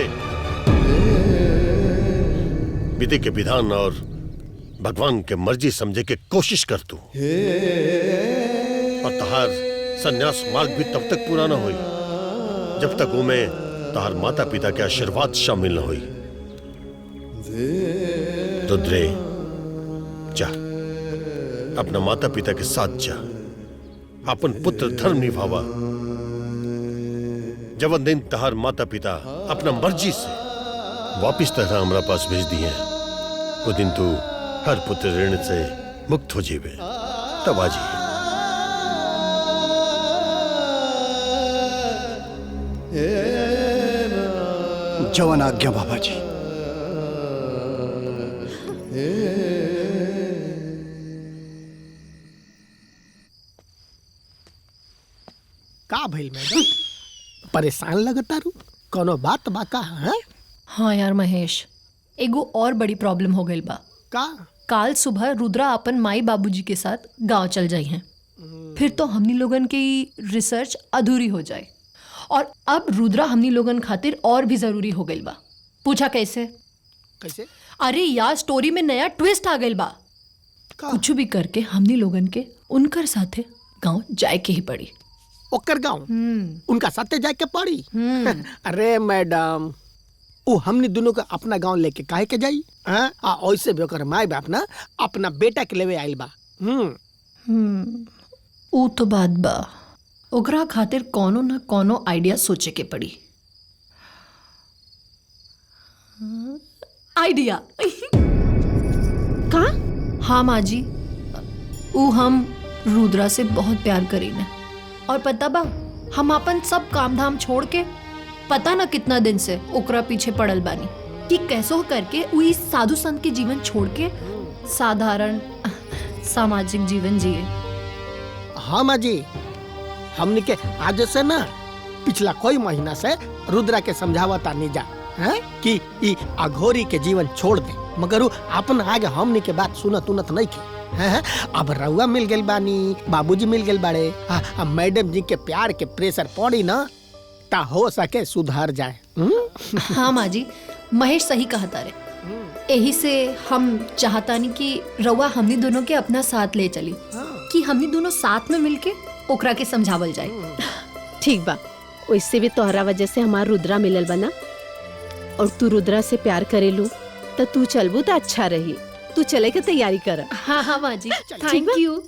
विधि के विधान और भगवान के मर्जी समझे के कोशिश कर तू, और तहार संन्यास मार्ग भी तब तक पूरा न हुई जब तक उमें तहार माता पिता के आशीर्वाद शामिल न हुई। रुद्रे, जा अपना माता पिता के साथ जा, अपन पुत्र धर्म निभावा। जब दिन तहार माता पिता अपना मर्जी से वापिस तरह हमारा पास भेज दिए, वो दिन तू हर पुत्र ऋण से मुक्त हो जीवे, तब आ जी। जवान आज्ञा बाबा जी। का भइल मैडम, परेशान लगता रू? कोनो बात बा का? है? हाँ यार महेश, एगो और बड़ी प्रॉब्लम हो गई बा। का? काल सुबह रुद्रा अपन माई बाबूजी के साथ गांव चल जाई हैं, फिर तो हमनी लोगन की रिसर्च अधूरी हो जाए, और अब रुद्रा हमनी लोगन खातिर और भी जरूरी हो गई बा। पूछा कैसे? कैसे? अरे यार, स्टोरी में नया ट्विस्ट आ गई बा। कुछ भी करके हमनी लोगन के उनकर साथे गांव जाए के ही पड़ी। ओकर गांव उनका साथे जाए के पड़ी? अरे मैडम, वो हमनी दोनों का अपना गांव लेके काहे के जाई? ऐसे भी ओकर माई बाप ना अपना बेटा के लेवे आइल बा। ऊ तो बात बा, ओकरा खातिर कोनो ना कोनो आइडिया सोचे के पड़ी। आइडिया का? हाँ माँ जी, ऊ हम रुद्रा से बहुत प्यार करीने, और पता बा, हम अपन सब काम धाम छोड़ के पता ना कितना दिन से ओकरा पीछे पड़ल बानी कि कैसो करके ऊ इस साधु संत के जीवन छोड़ के साधारण सामाजिक जीवन जिए। हाँ माँ जी, हमने के आज से ना पिछला कोई महीना से रुद्रा के समझावता नहीं जा कि ई अघोरी के जीवन छोड़ दे, मगर अपन आगे हमने के बात सुनत उनत नहीं के। अब रउआ मिल गई बानी, बाबूजी मिल गए बाड़े, मैडम जी के प्यार के प्रेशर पड़ी ना ता हो सके सुधर जाए। हाँ माँ जी, महेश सही कहता रे। यही से हम चाहता नहीं कि रउआ हमनी दोनों के अपना साथ ले चली, कि हमनी दोनों साथ में मिलके ओकरा के समझावल जाए। ठीक बा, वैसे भी तोहरा वजह से हमार रुद्रा मिलल बना, और तू रुद्रा से प्यार करेलू तो तू चलबू तो अच्छा रही। तू चले के तैयारी कर। हाँ हाँ माँ जी, थैंक यू।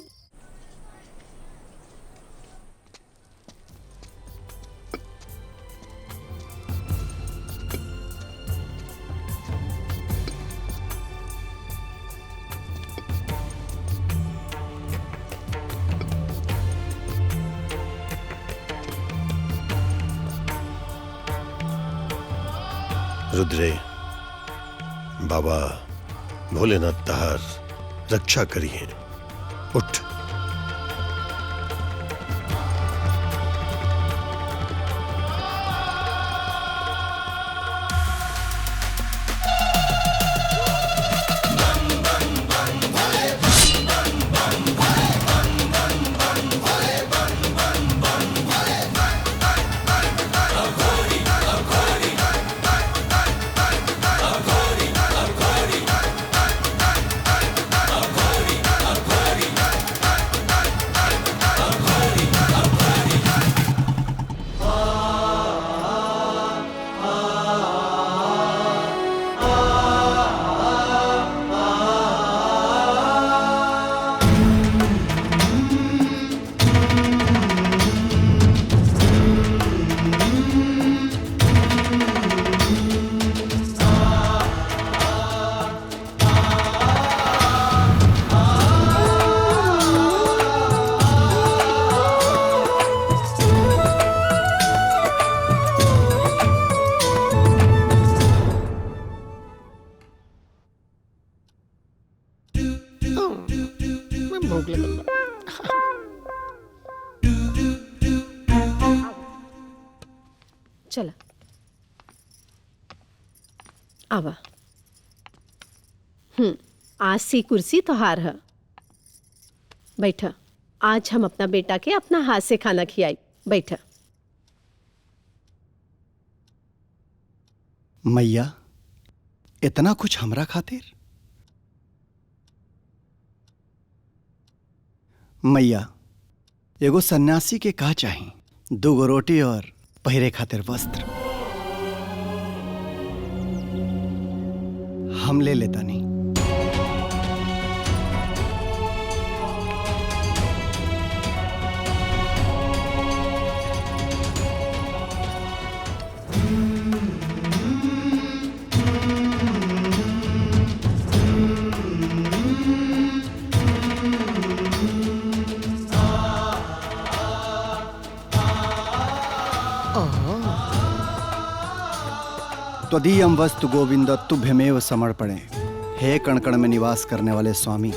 रुद्रे, बाबा भोलेनाथ तहार रक्षा करिए। उठ। भूख लगल बा। चला आवा। आज सी कुर्सी तोहार है। बैठा। आज हम अपना बेटा के अपना हाथ से खाना खियाई। बैठा। मैया इतना कुछ हमरा खातिर? मैया एगो सन्यासी के का चाही? 2 गो रोटी और पहिरे खातिर वस्त्र। हम ले लेता नहीं। त्वदीयम वस्तु गोविंद तुभ्यमेव समर्पणे। हे कण कण में निवास करने वाले स्वामी,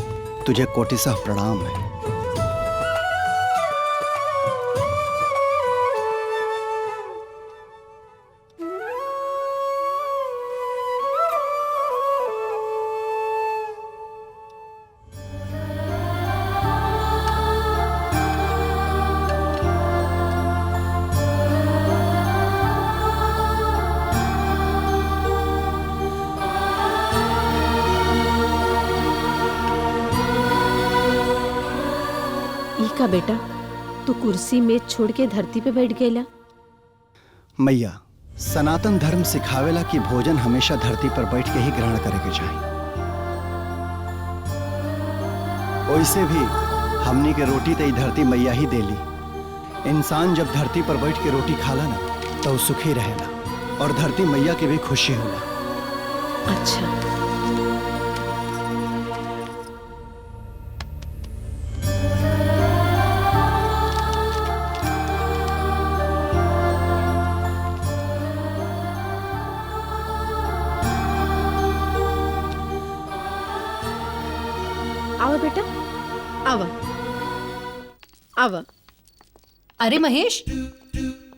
तुझे कोटिसह प्रणाम है। का बेटा तू कुर्सी में छोड़ के धरती पे बैठ गया। मैया सनातन धर्म सिखावेला कि भोजन हमेशा धरती पर बैठ के ही ग्रहण करे के चाहिए। वैसे भी हमनी के रोटी तो धरती मैया ही देली। इंसान जब धरती पर बैठ के रोटी खाला ना तो सुखी रहेला और धरती मैया के भी खुशी होला। अच्छा आवा बेटा आवा आवा। अरे महेश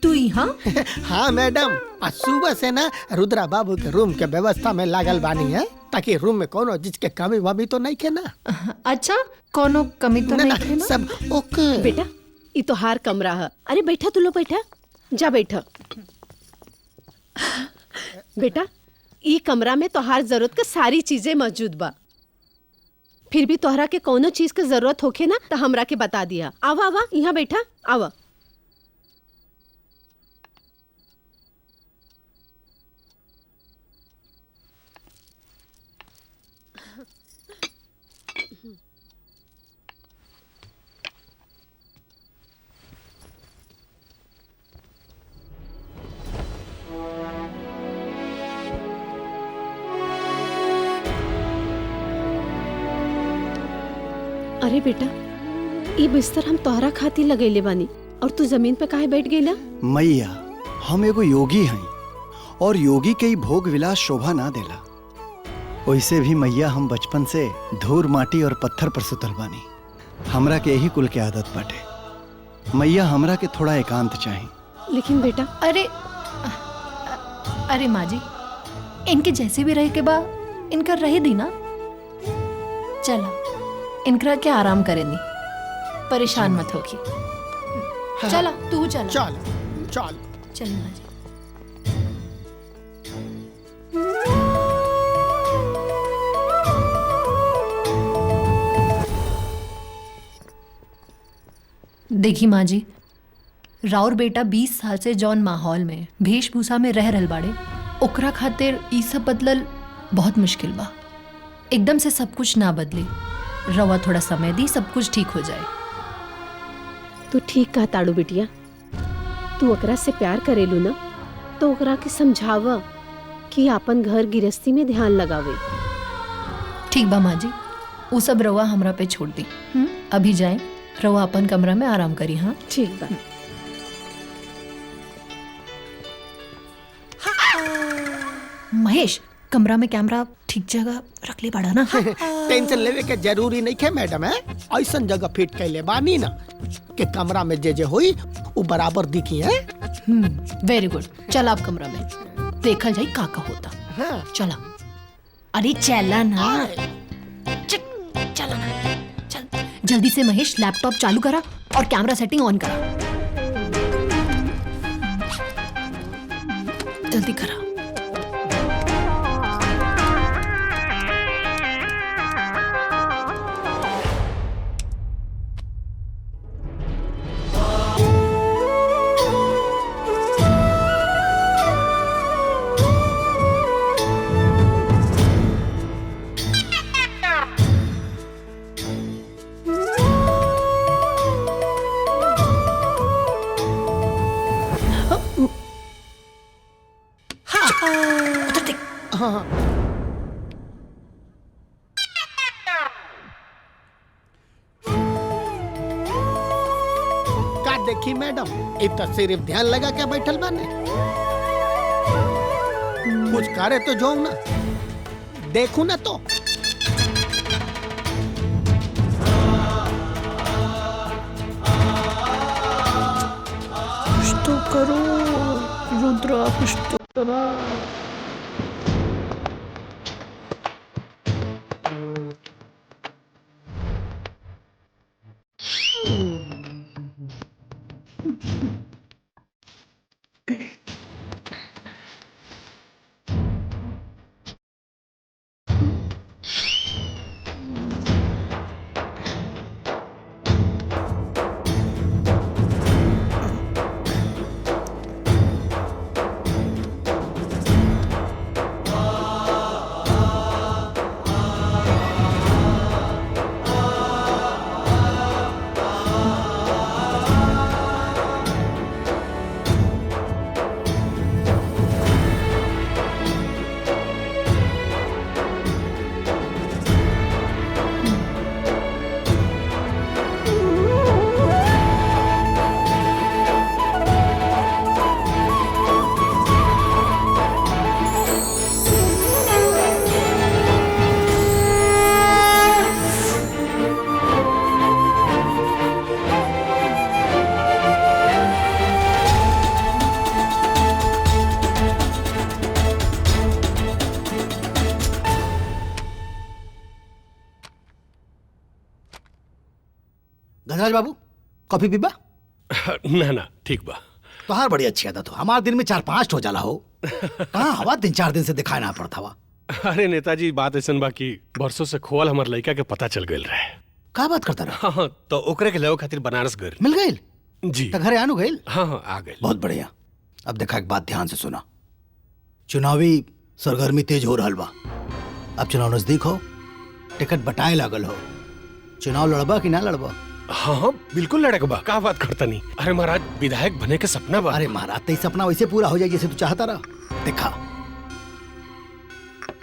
तू यहाँ? हाँ मैडम, आज सुबह से ना रुद्रा बाबू के रूम के व्यवस्था में लागल बानी है ताकि रूम में कोनो चीज के कमी वमी तो नहीं के ना। अच्छा कोनो कमी तो नहीं है ना? सब ओके। बेटा ये तो हार कमरा है। अरे बैठा तू लोग बैठा जा बैठा। बेटा ये कमरा में तोहार जरूरत के सारी चीजें मौजूद बा। फिर भी तोहरा के कोनो चीज के जरूरत होखे ना तो हमरा के बता दिया। आवा आवा यहाँ बैठा आवा। अरे बेटा ये बिस्तर हम तोहरा खातिर लगैले बानी और तू जमीन पे काहे बैठ गईला? मैया हम एगो योगी हैं और योगी के ही भोग विलास शोभा ना देला। वैसे भी मैया हम बचपन से धूर माटी और पत्थर पर सुतल बानी। हमरा के यही कुल के आदत बाटे। मैया हमरा के थोड़ा एकांत चाही। लेकिन बेटा अरे माँ जी इनके जैसे भी रहे के बा इनका रही दी ना। चला इनकरा के आराम करेंगी, परेशान मत होगी। चला तू चल चल चल चल माँ जी। देखी माँ जी राउर बेटा 20 साल से जौन माहौल में वेशभूषा में रह रहल बाड़े ओकरा खातिर ई सब बदलल बहुत मुश्किल बा। एकदम से सब कुछ ना बदली। रवा थोड़ा समय दी सब कुछ ठीक हो जाए। तू ठीक कहा ताड़ू बिटिया। तू ओकरा से प्यार करेलू ना तो ओकरा के समझावा कि अपन घर गृहस्थी में ध्यान लगावे। ठीक बा माँ जी वो सब रवा हमरा पे छोड़ दी। अभी जाए रवा अपन कमरा में आराम करी। हाँ ठीक बा। महेश कमरा में कैमरा ठीक जगह रख ले पड़ा ना। टेंशन लेवे के जरूरी नहीं है मैडम है, ऐसा जगह फिट कैले बानी ना कि कमरा में जे होई वो बराबर दिखी है। Very good. चल आप कमरा में देखल जाई का होता। हाँ। चला। अरे चला ना, चला ना, चल जल्दी से महेश लैपटॉप चालू करा और कैमरा सेटिंग ऑन करा। जल्दी करा। का देखी मैडम, इतना सिर्फ ध्यान लगा के बैठल बाने। कुछ करे तो जो ना देखू ना तो। कुछ तो करो रुद्रा, कुछ तो करो। गजराज बाबू कॉफी पीबा? ना ना ठीक बा। तोहार बड़ी अच्छी आदत हो, हमार दिन में 4-5 हो जाला हो। कहाँ हवा 3-4 दिन से दिखाई ना पड़ता हुआ। अरे नेताजी बात ऐसन बा कि बरसों से खोल हमार लड़का के पता चल गइल रहे। का बात करता रहा? हाँ तो ओकरे के लेवे खातिर बनारस गइल। मिल गइल? जी। तो घरे आनु गइल? हाँ आ गइल। बहुत बढ़िया। अब देखा एक बात ध्यान से सुना, चुनावी सरगर्मी तेज हो रहल बा। अब चुनाव नजदीक हो, टिकट बटाए लागल हो, चुनाव लड़बा कि ना लड़बा? हाँ बिल्कुल लड़क बा। का बात करता नहीं? अरे महाराज विधायक बने के सपना बा। अरे महाराज तेरी सपना वैसे पूरा हो जाए जैसे तू चाहता रहा। देखा,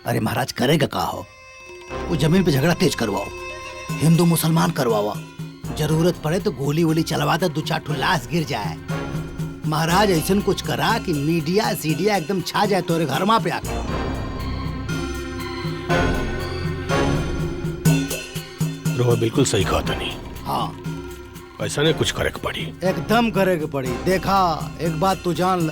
अरे महाराज करेगा का हो, वो जमीन पे झगड़ा तेज करवाओ, हिंदू मुसलमान करवाओ, जरूरत पड़े तो गोली वोली चलवा दे, 2-4 ठो लाश गिर जाए। महाराज ऐसा कुछ करा कि मीडिया सीडिया एकदम छा जाए तोरे घर में पे आके। रोवा बिल्कुल सही कहा था नहीं। हाँ ऐसा नहीं कुछ करे के पड़ी। एकदम करे के पड़ी। देखा एक बात तू जान ल,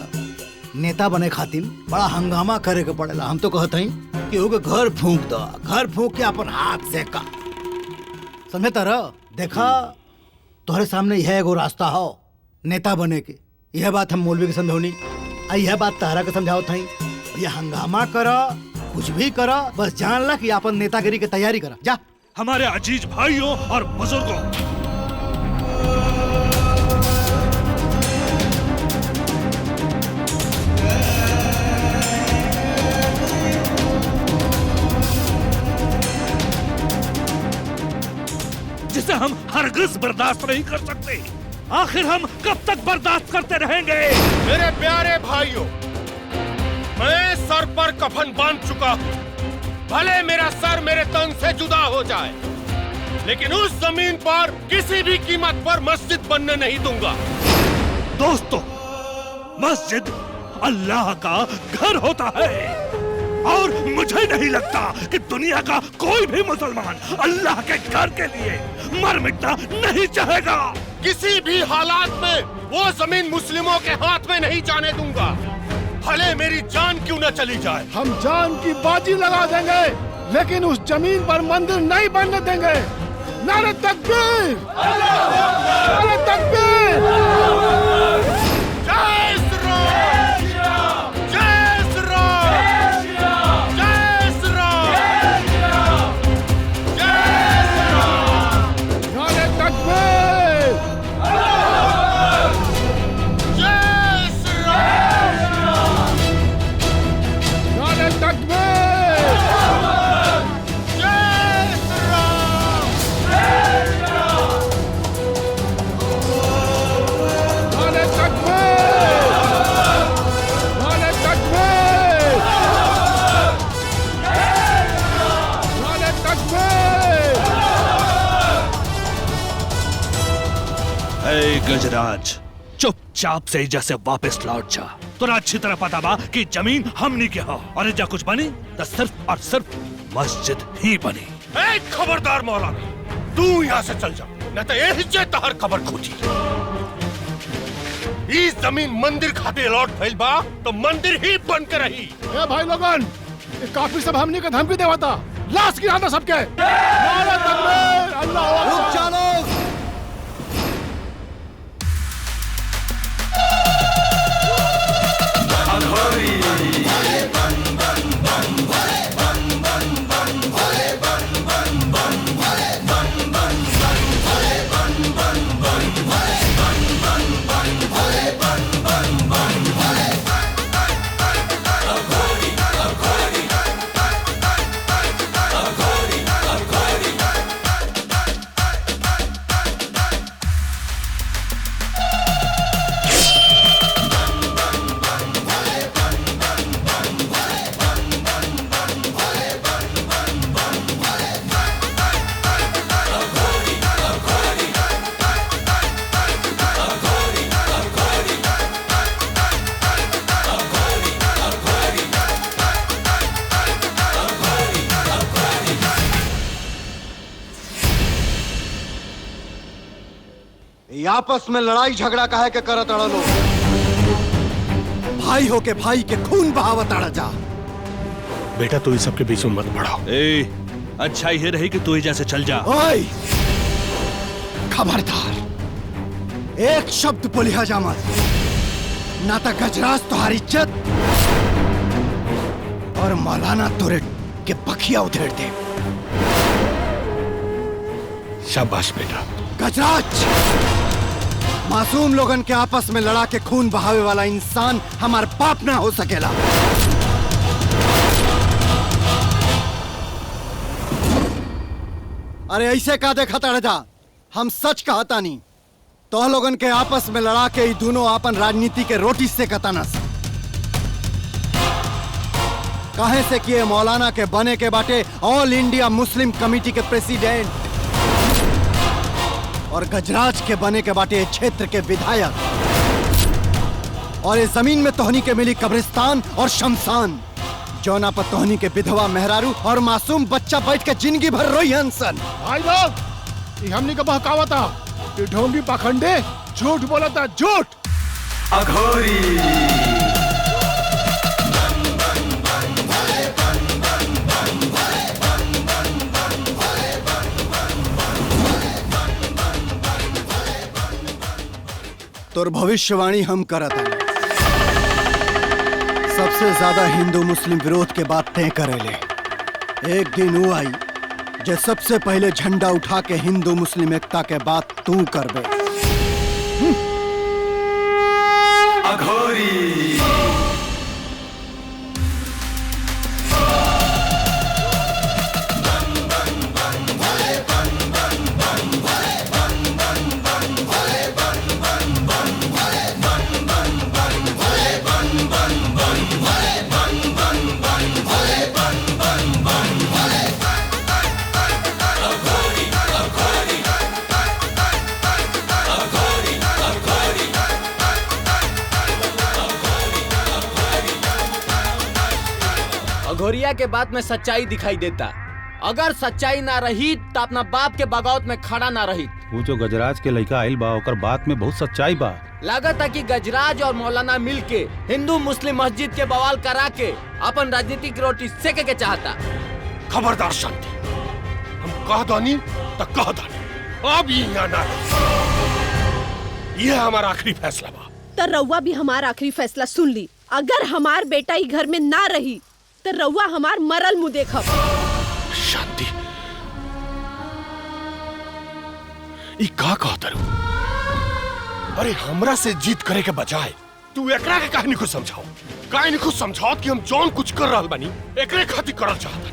नेता बने खातिर बड़ा हंगामा करे के पड़ेला। हम तो कहते हैं कि ओके घर फूंक दो, घर फूंक के अपन हाथ से का समझे तारा। देखा तोहरे सामने यह एगो रास्ता हो नेता बने के। यह बात हम मौलवी के समझौनी, यह बात तारा के समझाओ थी। ये हंगामा करा, कुछ भी करा, बस जान ला कि अपन नेतागिरी की तैयारी करा। जा हमारे अजीज भाइयों और बुजुर्गों, जिसे हम हरगिज बर्दाश्त नहीं कर सकते। आखिर हम कब तक बर्दाश्त करते रहेंगे? मेरे प्यारे भाइयों, मैं सर पर कफन बांध चुका हूँ। भले मेरा सर मेरे तन से जुदा हो जाए, लेकिन उस जमीन पर किसी भी कीमत पर मस्जिद बनने नहीं दूंगा। दोस्तों, मस्जिद अल्लाह का घर होता है और मुझे मुझे नहीं लगता कि दुनिया का कोई भी मुसलमान अल्लाह के घर के लिए मर मिटना नहीं चाहेगा। किसी भी हालात में वो जमीन मुस्लिमों के हाथ में नहीं जाने दूंगा, भले मेरी जान क्यों न चली जाए। हम जान की बाजी लगा देंगे, लेकिन उस जमीन पर मंदिर नहीं बनने देंगे। नारे तकबीर! नारे तकबीर! जय श्री राम! जय श्री राम! जय श्री राम! जय श्री राम! नारे तकबीर! जय श्री राम! नारे तकबीर! गजराज, चुपचाप से जैसे वापस लौट जा। तुरा अच्छी तरह पता बा कि जमीन हमनी के हो, और जा कुछ बनी तो सिर्फ और सिर्फ मस्जिद ही बनी। खबरदार मौलाना, तू यहाँ से चल जा, न तो यही तहर खबर खोजी। इस जमीन मंदिर खातिर अलॉट भइल बा तो मंदिर ही बन के रही। ए भाई लोगन, ये काफी सब हमने का धमकी देवाता, लाश गिराता सबके। नारे तकबीर! अल्लाहू अकबर! रुक जा लोग। आपस में लड़ाई झगड़ा काहे के करत अड़ लो? भाई हो के भाई के खून बहावत अड़ जा। बेटा तू इस सब के बीच में मत बढ़ाओ। अच्छा ये रही कि तू ही जैसे चल जा। ओए! खबरदार, एक शब्द बोलिया जा मत, ना तो गजराज तुम्हारी इज्जत और मौलाना तुरे के बखिया उधेड़ दे। शाबाश बेटा। गजराज, मासूम लोगन के आपस में लड़ा के खून बहावे वाला इंसान हमार बाप ना हो सकेला। अरे ऐसे का देखा तड़ जा, हम सच कहता नहीं। तो लोगन के आपस में लड़ा के ही दोनों आपन राजनीति के रोटी से कतानस। काहे से किए मौलाना के बने के बाटे ऑल इंडिया मुस्लिम कमेटी के प्रेसिडेंट, और गजराज के बने के बाटे क्षेत्र के विधायक, और इस जमीन में तोहनी के मिली कब्रिस्तान और शमशान, जौना पर तोहनी के विधवा मेहरारू और मासूम बच्चा बैठ के जिंदगी भर रोई हंसन। भाई लोग, ये हमने का बहकावा था, ये ढोंगी पाखंडे झूठ बोला था, झूठ। अघोरी तोर भविष्यवाणी हम करत हन। सबसे ज्यादा हिंदू मुस्लिम विरोध के बात तय करेले। एक दिन वो आई जो सबसे पहले झंडा उठा के हिंदू मुस्लिम एकता के बात तू करबे। अघोरी भैया के बात में सच्चाई दिखाई देता। अगर सच्चाई ना रही तो अपना बाप के बगावत में खड़ा ना रही। वो जो गजराज के लड़का आइल बा ओकर बात में बहुत सच्चाई बा। लागत है कि गजराज और मौलाना मिल के हिंदू मुस्लिम मस्जिद के बवाल करा के अपन राजनीतिक रोटी सेके के चाहता। खबरदार शांति, हम कह दानी तो कह दानी, अब यहाँ ना यह हमारा आखिरी फैसला बा। तो रउआ भी हमारा आखिरी फैसला सुन ली। अगर हमार बेटा ई घर में ना रही तो रउआ हमार मरल मुँह देखब। शांति, ई का कहता रू? अरे हमरा से जीत करे के बजाय तू एकरा के कहानी को समझाओ। कहानी को समझाओ कि हम जौन कुछ कर रहल बानी एकरे खातिर करल चाहता।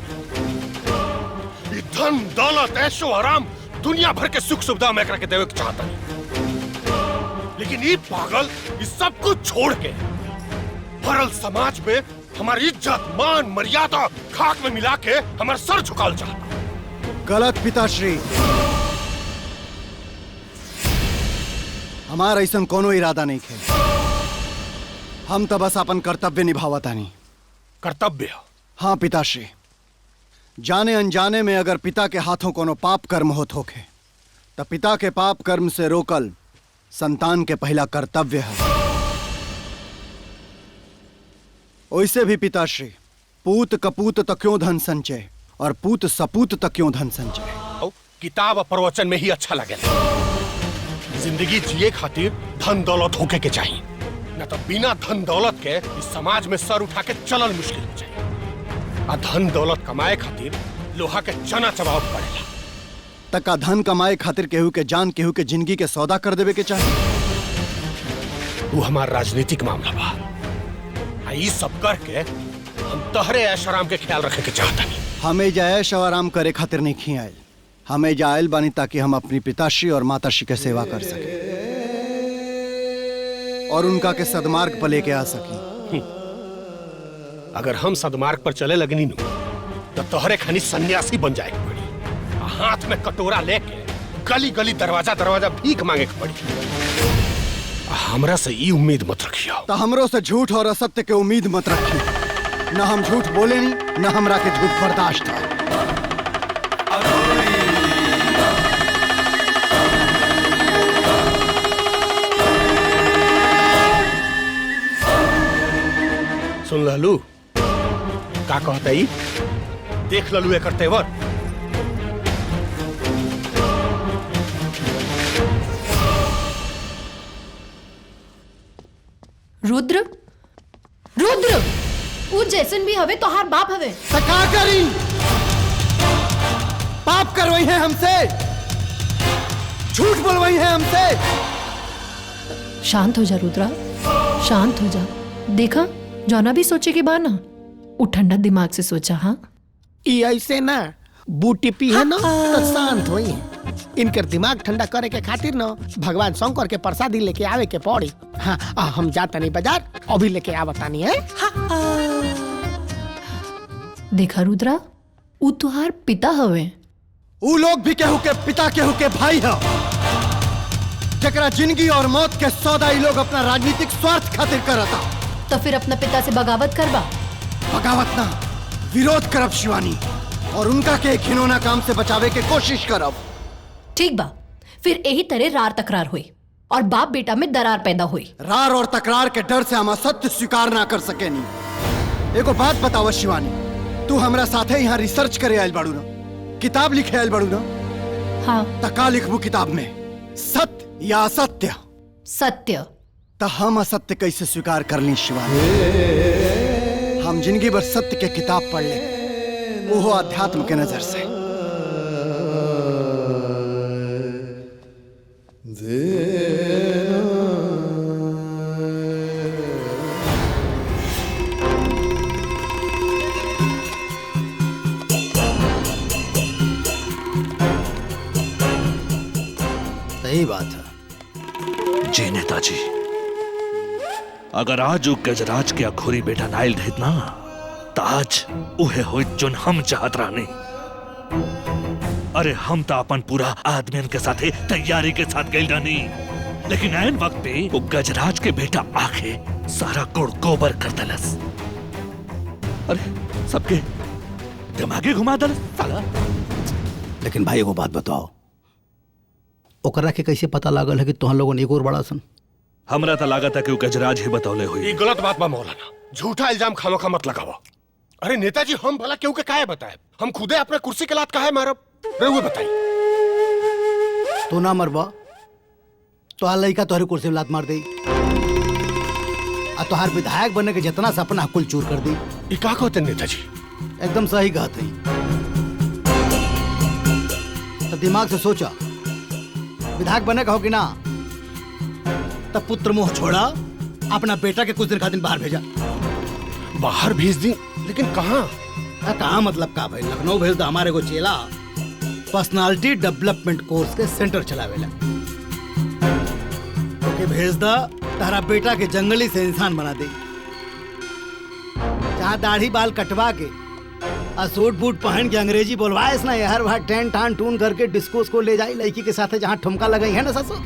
ई धन दौलत ऐशो आराम दुनिया भर के सुख सुविधा में एकरा के देवे के चाहता। लेकिन ई पागल इस सब कुछ छोड़ के भरल समाज में हमारी इज्जत मान मर्यादा खाक में मिला के हमारा सर झुकाल चाहता। गलत पिताश्री, हमारा ऐसा कोनो इरादा नहीं है। हम तो बस अपन कर्तव्य निभावतानी। कर्तव्य? हाँ पिताश्री, जाने अनजाने में अगर पिता के हाथों कोनो पाप कर्म होत होखे तो पिता के पाप कर्म से रोकल संतान के पहला कर्तव्य है। वैसे भी पिताश्री, पूत कपूत तो क्यों धन संचय और पूत सपूत तो क्यों धन संचय। किताब और प्रवचन में ही अच्छा लगे। जिंदगी जिए खातिर धन दौलत होके के चाहिए, न तो बिना धन दौलत के इस समाज में सर उठा के चलल मुश्किल हो जाए। आ धन दौलत कमाए खातिर लोहा के चना चबाव पड़ेला। तका धन कमाए खातिर केहू के जान केहू के जिंदगी के सौदा कर देवे के चाहिए। वो हमारा राजनीतिक मामला बा। ई सब करके हम तहरे ऐश आराम के ख्याल रखे के चाहता नहीं। हमें ऐश और आराम करे खातिर नहीं खियाल। हमें जायल बानी ताकि हम अपनी पिताश्री और माताश्री के सेवा कर सके और उनका के सदमार्ग पर लेके आ सकी। अगर हम सदमार्ग पर चले लगनी नु तो तोहरे खनी सन्यासी बन जाए पड़ी। हाथ में कटोरा लेके गली गली दरवाजा दरवाजा भीख मांगे के पड़ी। हमरा से ई उम्मीद मत रखियो। तो हमरो से झूठ और असत्य के उम्मीद मत रखिए। न हम झूठ बोले नहीं, न हमरा के झूठ बर्दाश्त है। सुन ललू का कहता ही? देख ललू एकर तेवर। रुद्र, रुद्र, वो जैसन भी हवे तोहार बाप हवे। का करी? पाप करवाई है हमसे, झूठ बोलवाई है हमसे। शांत हो जा रुद्रा, शांत हो जा। देखा जौना भी सोचे के बाना वो ठंडा दिमाग से सोचा। हाँ ऐसे ना बूटी पी है ना तो शांत होई है। इनकर दिमाग ठंडा करे के खातिर ना भगवान शंकर के प्रसादी लेके आवे के पड़ी। हाँ हम जाता नहीं बाजार, अभी लेके आवता नहीं है। देखा रुद्रा, वो तुहार पिता हवे। वो लोग भी केहू के पिता केहू के भाई है। जकरा जिंदगी और मौत के सौदा ये लोग अपना राजनीतिक स्वार्थ खातिर करता। तो फिर अपना पिता से बगावत करबा? बगावत ना, विरोध करब शिवानी, और उनका के खिलौना काम से बचावे के कोशिश करब। ठीक बा, फिर यही तरह रार तकरार हुई और बाप बेटा में दरार पैदा हुई। रार और तकरार के डर से हम सत्य स्वीकार ना कर सके नहीं। एगो बात बतावा शिवानी, तू हमरा साथे यहाँ रिसर्च करे आयल बाड़ू ना, किताब लिखे आयल बाड़ू ना? हाँ। तका लिखबू किताब में, सत्य या असत्य? सत्य। तो हम असत्य कैसे स्वीकार कर ली शिवानी? हम जिंदगी भर सत्य के किताब पढ़ ले, वो अध्यात्म के नजर से। सही बात है जी नेताजी। अगर आज वो गजराज के अखोरी बेटा नाइल रहित ना तो आज उहे होइत जोन हम चाहत रहनी। अरे हम तो अपन पूरा आदमियन के साथे तैयारी के साथ गइल रहनी, लेकिन ऐन वक्त पे वो गजराज के बेटा आके सारा गुड़ गोबर कर दलस। अरे सबके दिमागी घुमा दल साला। लेकिन भाई एगो बात बताओ, ओकरा के कैसे पता लागल है कि तुम लोगों ने एक और बड़ा सन? हमरा तो लागत है कि गजराज ही बतौले हुई। ये गलत बात बा मौलाना, झूठा इल्जाम खामोखा मत लगावा। अरे नेताजी, हम भला क्यों के काहे बताए? हम खुदे अपने कुर्सी के लात काहे मारब? रहुए बताई। तू ना मरबा तो लड़का तोहरे कुर्सी में लात मार दे, और तोहार विधायक बने के जितना सपना कुल चूर कर दी। ये का कहते नेताजी? एकदम सही कहते हैं। तो दिमाग से सोचा, विधायक बने का हो कि ना, तब पुत्र मोह छोड़ा, अपना बेटा के कुछ दिन खातिर बाहर भेजा। बाहर भेज दी? लेकिन कहाँ? कहाँ मतलब का भाई? लखनऊ भेज दो। हमारे को चेला पर्सनालिटी डेवलपमेंट कोर्स के सेंटर चलावेला, ओके भेज दा। तारा बेटा के जंगली से इंसान बना दे, जहाँ दाढ़ी बाल कटवा के और सूट बूट पहन के अंग्रेजी बोलवाए ना, हर बार टेन टान टून करके डिस्कोस को ले जाई लड़की के साथ, जहाँ ठुमका लगाई है ना ससुर,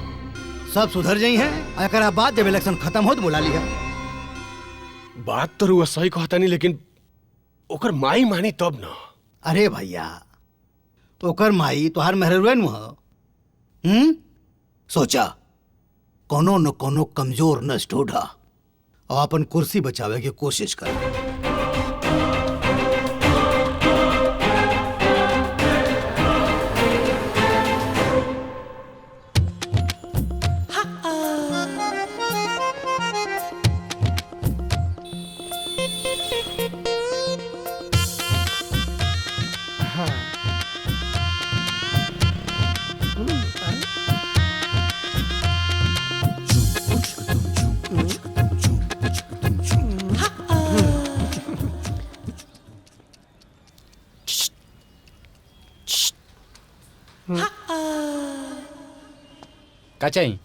सब सुधर जाई है। अगर बाद जब इलेक्शन खत्म हो तो बुला लिया। बात तो रुआ सही कहता नहीं, लेकिन ओकर माई मानी तब ना। अरे भैया, तो ओकर माई तो हर मेहरुए न सोचा कोनो न कोनो कमजोर नष्ट ढूंढा और अपन कुर्सी बचावे की कोशिश कर। का चाहिए?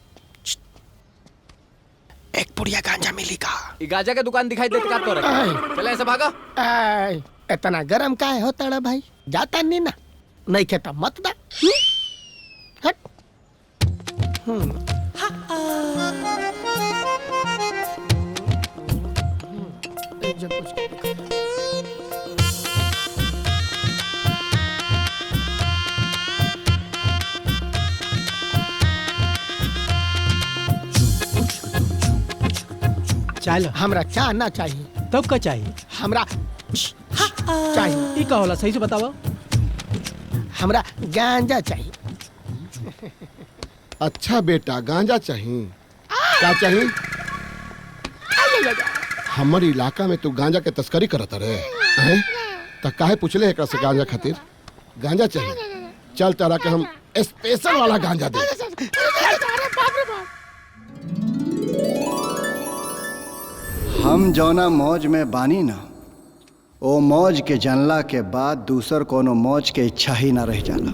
एक पुड़िया गांजा मिली का? गांजा के दुकान दिखाई देते का तो रखे। चले ऐसे भागा। इतना गरम का है होता है भाई? जाता नहीं ना, नहीं खेता मत दा। हट। चल हमरा चाह ना चाहिए। तब का चाहिए? हमरा चाहिए। ई का होला, सही से बतावा। हमरा गांजा चाहिए। अच्छा बेटा, गांजा चाहिए? क्या चाहिए? हमारे इलाका में तू गांजा के तस्करी करत रहे तो काहे पूछले एकरा से गांजा खातिर? गांजा चाहिए? चल तारा के हम स्पेशल वाला गांजा दे। हम जौना मौज में बानी ना, ओ मौज के जानला के बाद दूसर कोनो मौज के इच्छा ही ना रह जाला।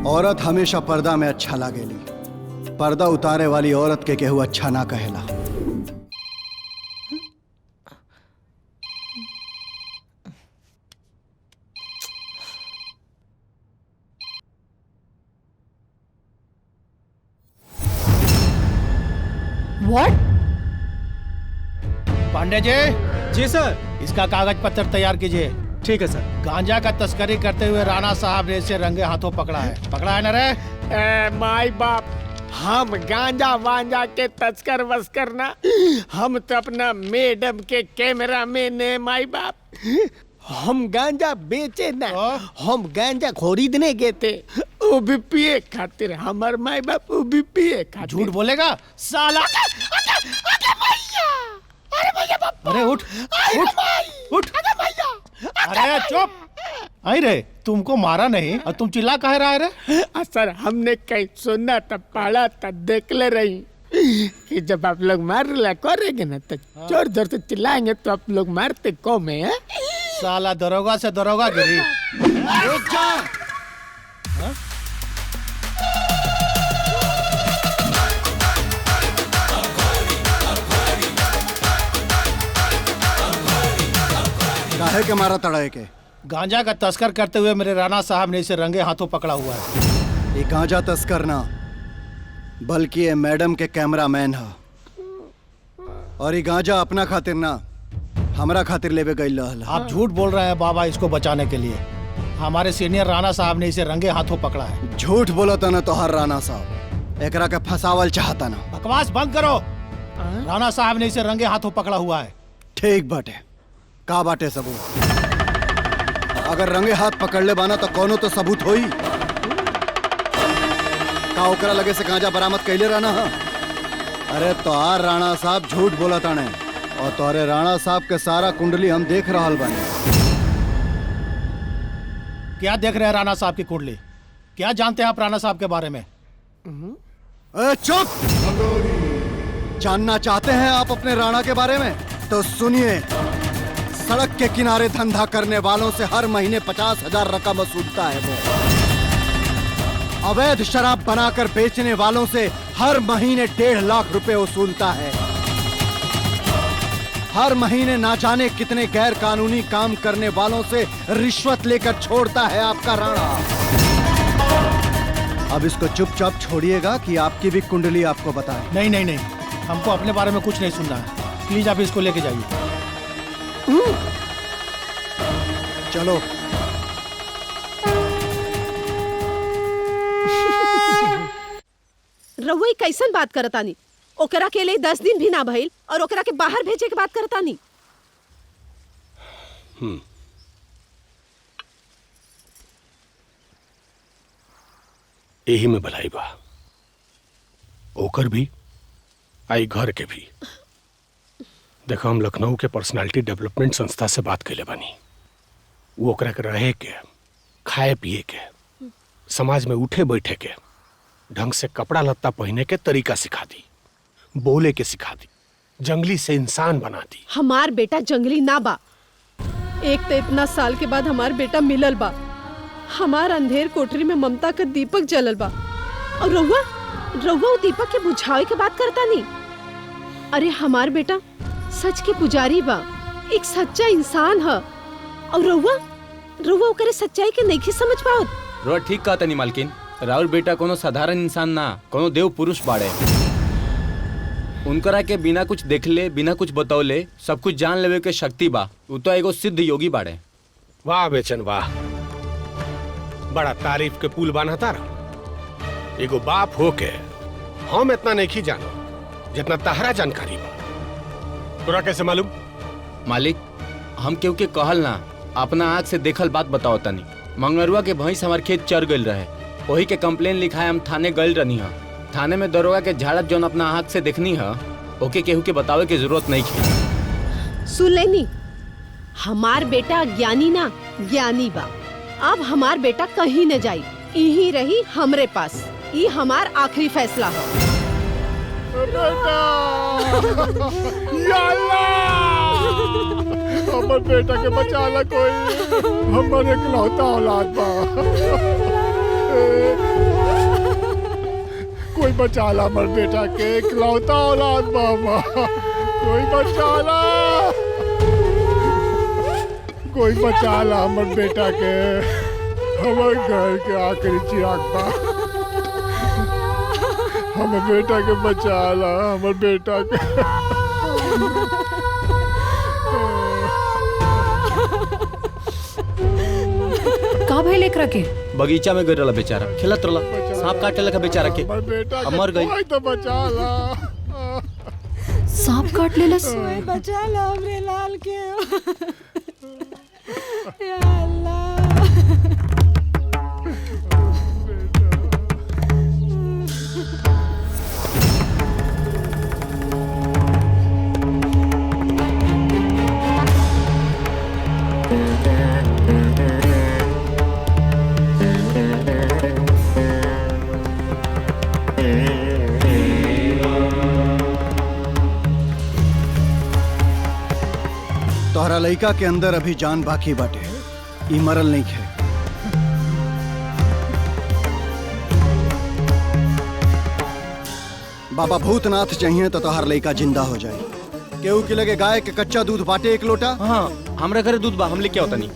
औरत हमेशा पर्दा में अच्छा लागेली, पर्दा उतारे वाली औरत के केहू अच्छा ना कहेला। What? पांडे जी सर, इसका कागज पत्र तैयार कीजिए। ठीक है सर। गांजा का तस्करी करते हुए राणा साहब ने इसे रंगे हाथों पकड़ा है ना रे? माई बाप, हम गांजा वांजा के तस्कर वस्कर ना, हम तो अपना मैडम के कैमरा मैन है माई बाप। हम गांजा बेचे ना, हम गांजा खरीदने गए थे, वो भी पिए खातिर। हमार माई बाप वो भी पिए खातिर। झूठ बोलेगा साला। अरे उठ उठ। अरे चुप। आई रे, तुमको मारा नहीं और तुम चिल्ला कह रहा है रे? सर, हमने कहीं सुना था, पढ़ा था, देख ले रही कि जब आप लोग मार करेंगे ना तो जोर जोर से चिल्लाएंगे तो आप लोग मारते कौन है? साला दरोगा से दरोगा गिरी। रुक जा। काहे के मारा तड़ाए के? गांजा का तस्कर करते हुए मेरे राणा साहब ने इसे रंगे हाथों पकड़ा हुआ है। ये गांजा तस्कर ना बल्कि ये मैडम के कैमरामैन है और ये गांजा अपना खातिर ना हमारा खातिर लेवे गई रहल। आप झूठ बोल रहे हैं बाबा इसको बचाने के लिए। हमारे सीनियर राणा साहब ने इसे रंगे हाथों पकड़ा है। झूठ बोला था ना तोहर राणा साहब, एकरा के फसावल चाहता ना। बकवास बंद करो। राणा साहब ने इसे रंगे हाथों पकड़ा हुआ है। ठीक बाटे, का बाटे सबूत? अगर रंगे हाथ पकड़ ले बाना तो कोनो तो सबूत होई। का ओकरा लगे से गांजा बरामद कैले रहना है? अरे तोहार राणा साहब झूठ बोला ताने और तोहरे राणा साहब के सारा कुंडली हम देख रहल बानी। क्या देख रहे हैं राणा साहब की कुंडली? क्या जानते हैं आप राणा साहब के बारे में? चुप! जानना चाहते हैं आप अपने राणा के बारे में? तो सुनिए, सड़क के किनारे धंधा करने वालों से हर महीने 50,000 रकम वसूलता है वो। अवैध शराब बनाकर बेचने वालों से हर महीने 1.5 लाख रुपए वसूलता है। हर महीने ना जाने कितने गैर कानूनी काम करने वालों से रिश्वत लेकर छोड़ता है आपका राणा। अब इसको चुपचाप छोड़िएगा कि आपकी भी कुंडली आपको बताए। नहीं नहीं नहीं, हमको अपने बारे में कुछ नहीं सुनना है। प्लीज आप इसको लेके जाइए। चलो। रहुई कैसन बात करतानी? ओकरा के लिए 10 दिन भी ना भइल और ओकरा के बाहर भेजे के बात करतानी। यही में भलाई बा, ओकर भी आई घर के भी। देखो, हम लखनऊ के पर्सनालिटी डेवलपमेंट संस्था से बात कैले बानी। वो ओकरा के रहे के, खाए पिए के, समाज में उठे बैठे के, ढंग से कपड़ा लत्ता पहने के तरीका सिखा दी, बोले के सिखा दी, जंगली से इंसान बना दी। हमार बेटा जंगली ना बा। एक तो इतना साल के बाद हमार बेटा मिलल बा। हमार अंधेर कोठरी में ममता का दीपक जलल बा और रहुआ दीपक के बुझावे के बात करता नहीं। अरे हमार बेटा सच के पुजारी बा, एक सच्चा इंसान है और रहुआ ओकरे सच्चाई के नहीं समझ पाओ। रोआ ठीक कहा तनी मालकिन, राउर बेटा कोनो साधारण इंसान ना, कोनो देव पुरुष बाड़े। उनकरा के बिना कुछ देखले, बिना कुछ बतौले सब कुछ जान लेवे के शक्ति बा। वो तो एगो सिद्ध योगी बाड़े। वाह बेचन वाह, बड़ा तारीफ के पुल बाना तारा। एगो बाप हो के हम इतना नहीं जानो जितना तहरा जानकारी बा। तोरा कैसे मालूम? मालिक, हम केहू के कहल ना, अपना आँख से देखल बात बताओ तनी। मंगरुआ के भैंस हमार खेत चर गइल रहे, वही के कंप्लेन लिखाए हम थाने गइल रहनी है। थाने में दरोगा के झाड़त जौन अपना आँख से देखनी है, ओके केहू के बतावे की जरूरत नहीं है। सुन लेनी, हमार बेटा ज्ञानी ना ज्ञानी बा। अब हमार बेटा कहीं न जाई, यही रही हमरे पास। ये हमार आखिरी फैसला है। बेटा, या अल्लाह, हमर बेटा के बचाला कोई, हमर इकलौता औलाद बा। कोई बचाला हमर बेटा के, इकलौता औलाद बा। कोई बचाला, कोई बचाला हमर बेटा के, हमर घर के आखिरी चिराग बा। हमर बेटा के बचाला, हमर बेटा के। का भइल एकरा के? बगीचा में गइल रहला बेचारा, खेलत रहला, सांप काटे लगा बेचारा के, मर गई। कोई तो बचाला। सांप काट लेलस? कोई बचाला हमरे लाल के। या अल्लाह। तोहरा लइका के अंदर अभी जान बाकी बाटे, ई मरल नहीं है। बाबा भूतनाथ चाहिए तो तोहर लइका जिंदा हो जाए। केहू के लगे गाय के कच्चा दूध बाटे 1 लोटा। हाँ, हमरा घरे दूध बा, हम लेके आओ तनी।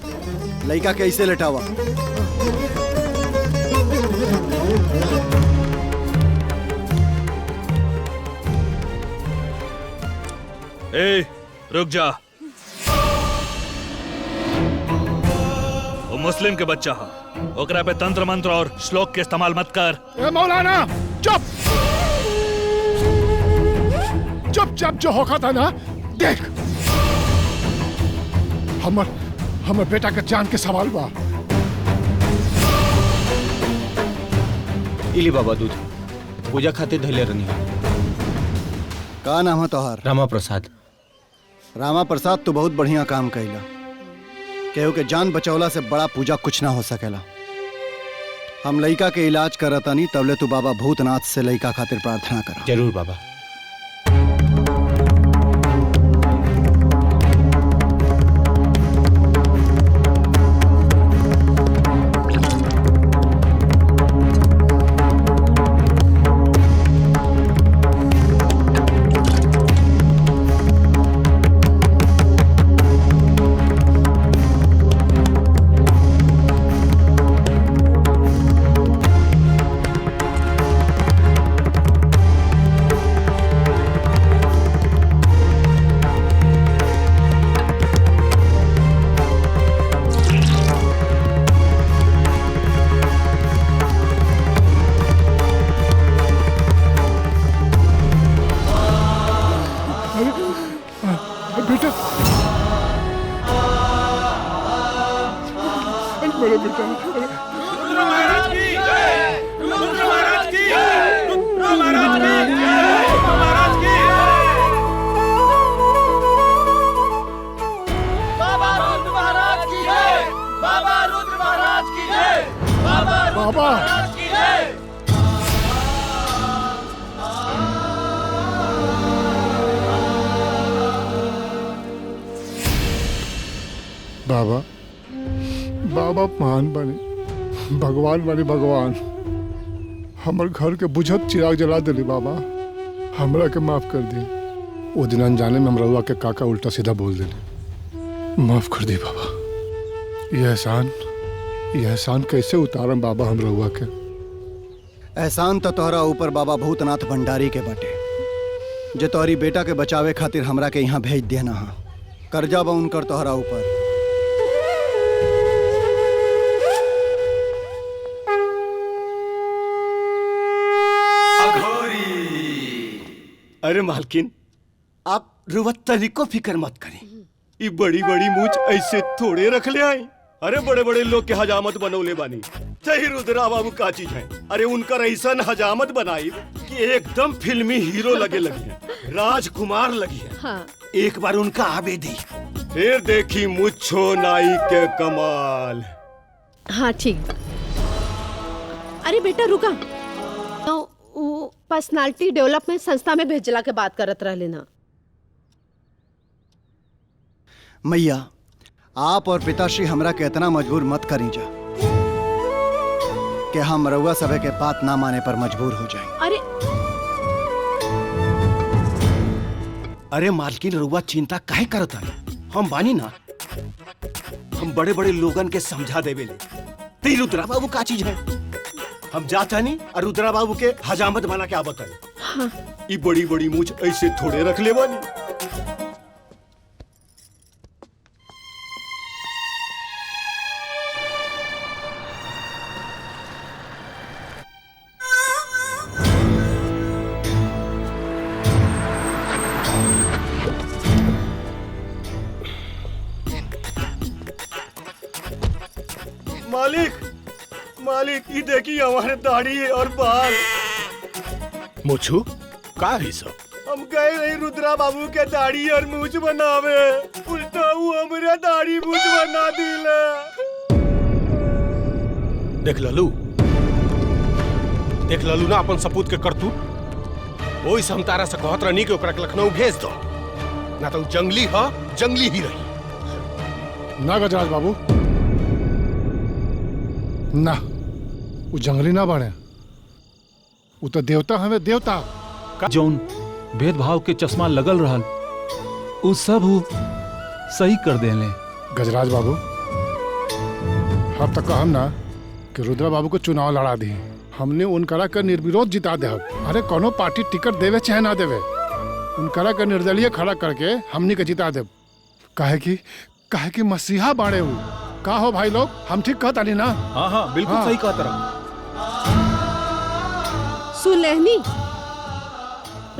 लड़का कैसे लेटावा। ए, रुक जा। वो मुस्लिम के बच्चा है, ओकरा पे तंत्र मंत्र और श्लोक के इस्तेमाल मत कर। ए मौलाना चुप चुप जो होगा था ना, देख हमर बेटा के जान के सवाल बा। इली बाबा दूध पूजा खातिर धैले रहनी। का नाम है तोहार? रामा प्रसाद। रामा प्रसाद तो बहुत बढ़िया काम कैला। केहू के जान बचौला से बड़ा पूजा कुछ ना हो सकेला। हम लड़का के इलाज करतानी, तबले तू बाबा भूतनाथ से लड़का खातिर प्रार्थना करा। जरूर बाबा। बेटा मेरा बेटा। रुद्र महाराज की जय, रुद्र महाराज की जय, रुद्र महाराज की जय, रुद्र महाराज की बाबा रुद्र महाराज की जय, बाबा रुद्र महाराज की जय, बाबा रुद्र महाराज की जय। बाबा बाबा महान बने, भगवान बने भगवान। हमर घर के बुझत चिराग जला दिली बाबा, हमरा के माफ कर दी। वो दिन अनजाने में हम रउआ के काका उल्टा सीधा बोल दिली, माफ कर दी बाबा। ये एहसान कैसे उतारम बाबा हम रउआ के? एहसान तो तोहरा ऊपर बाबा भूतनाथ भंडारी के बटे, जे तोहरी बेटा के बचावे खातिर हमरा के यहाँ भेज देना हा। कर्जा बा उनकर तोहरा ऊपर। अरे मालकिन, आप रुवत तनिको फिक्र मत करें। ये बड़ी बड़ी मूछ ऐसे थोड़े रख ले आई। अरे बड़े बड़े लोग के हजामत बनौले बानी। सही रुद्रा बाबू का चीज है। अरे उनका ऐसा हजामत बनाई कि एकदम फिल्मी हीरो लगे लगी है, राजकुमार लगी है। हाँ। एक बार उनका आवे दी, फिर देखी मुच्छो नाई के कमाल। हाँ ठीक बा। अरे बेटा रुका, वो पर्सनालिटी डेवलपमेंट संस्था में भेजला के बात करत रहले ना। मैया, आप और पिताश्री हमरा के इतना मजबूर मत करी जा कि हम रउआ सभे के बात ना माने पर मजबूर हो जाएं। अरे मालकिन, रुआ चिंता काहे करता है? हम बानी ना, हम बड़े बड़े लोगन के समझा देवे ले। ते रुद्रा बाबू का चीज है? हम जाता नहीं और रुद्रा बाबू के हजामत बना के आवत है। हाँ। ये बड़ी बड़ी मूछ ऐसे थोड़े रख ले बानी। मालिक ये देखिए हमारे दाढ़ी और बाल। मुझू का ही सब? हम गए नहीं रुद्रा बाबू के दाढ़ी और मूछ बनावे, उल्टा वो हमारे दाढ़ी मूछ बना दिले। देख ललू ना अपन सपूत के करतूत। ओई से हम तारा से कहत रहनी कि ओकरा के लखनऊ भेज दो, ना तो जंगली ही रही। ना गजराज बाबू ना, वो जंगली ना बने, वो तो देवता हमें देवता। जौन भेदभाव के चश्मा लगल रहल उ सब सही कर देले। गजराज बाबू अब तक हम ना कि रुद्रा बाबू को चुनाव लड़ा दी, हमने उनकरा का निर्विरोध जिता दे। अरे कोनो पार्टी टिकट देवे चाहे ना देवे, उनकरा का निर्दलीय खड़ा करके हमने के जिता दे। काहे कि मसीहा बाड़े हूँ। का हो भाई लोग, हम ठीक कहता नहीं ना? हाँ हाँ बिल्कुल हाँ। सही कहता रहा। सुन लेहनी,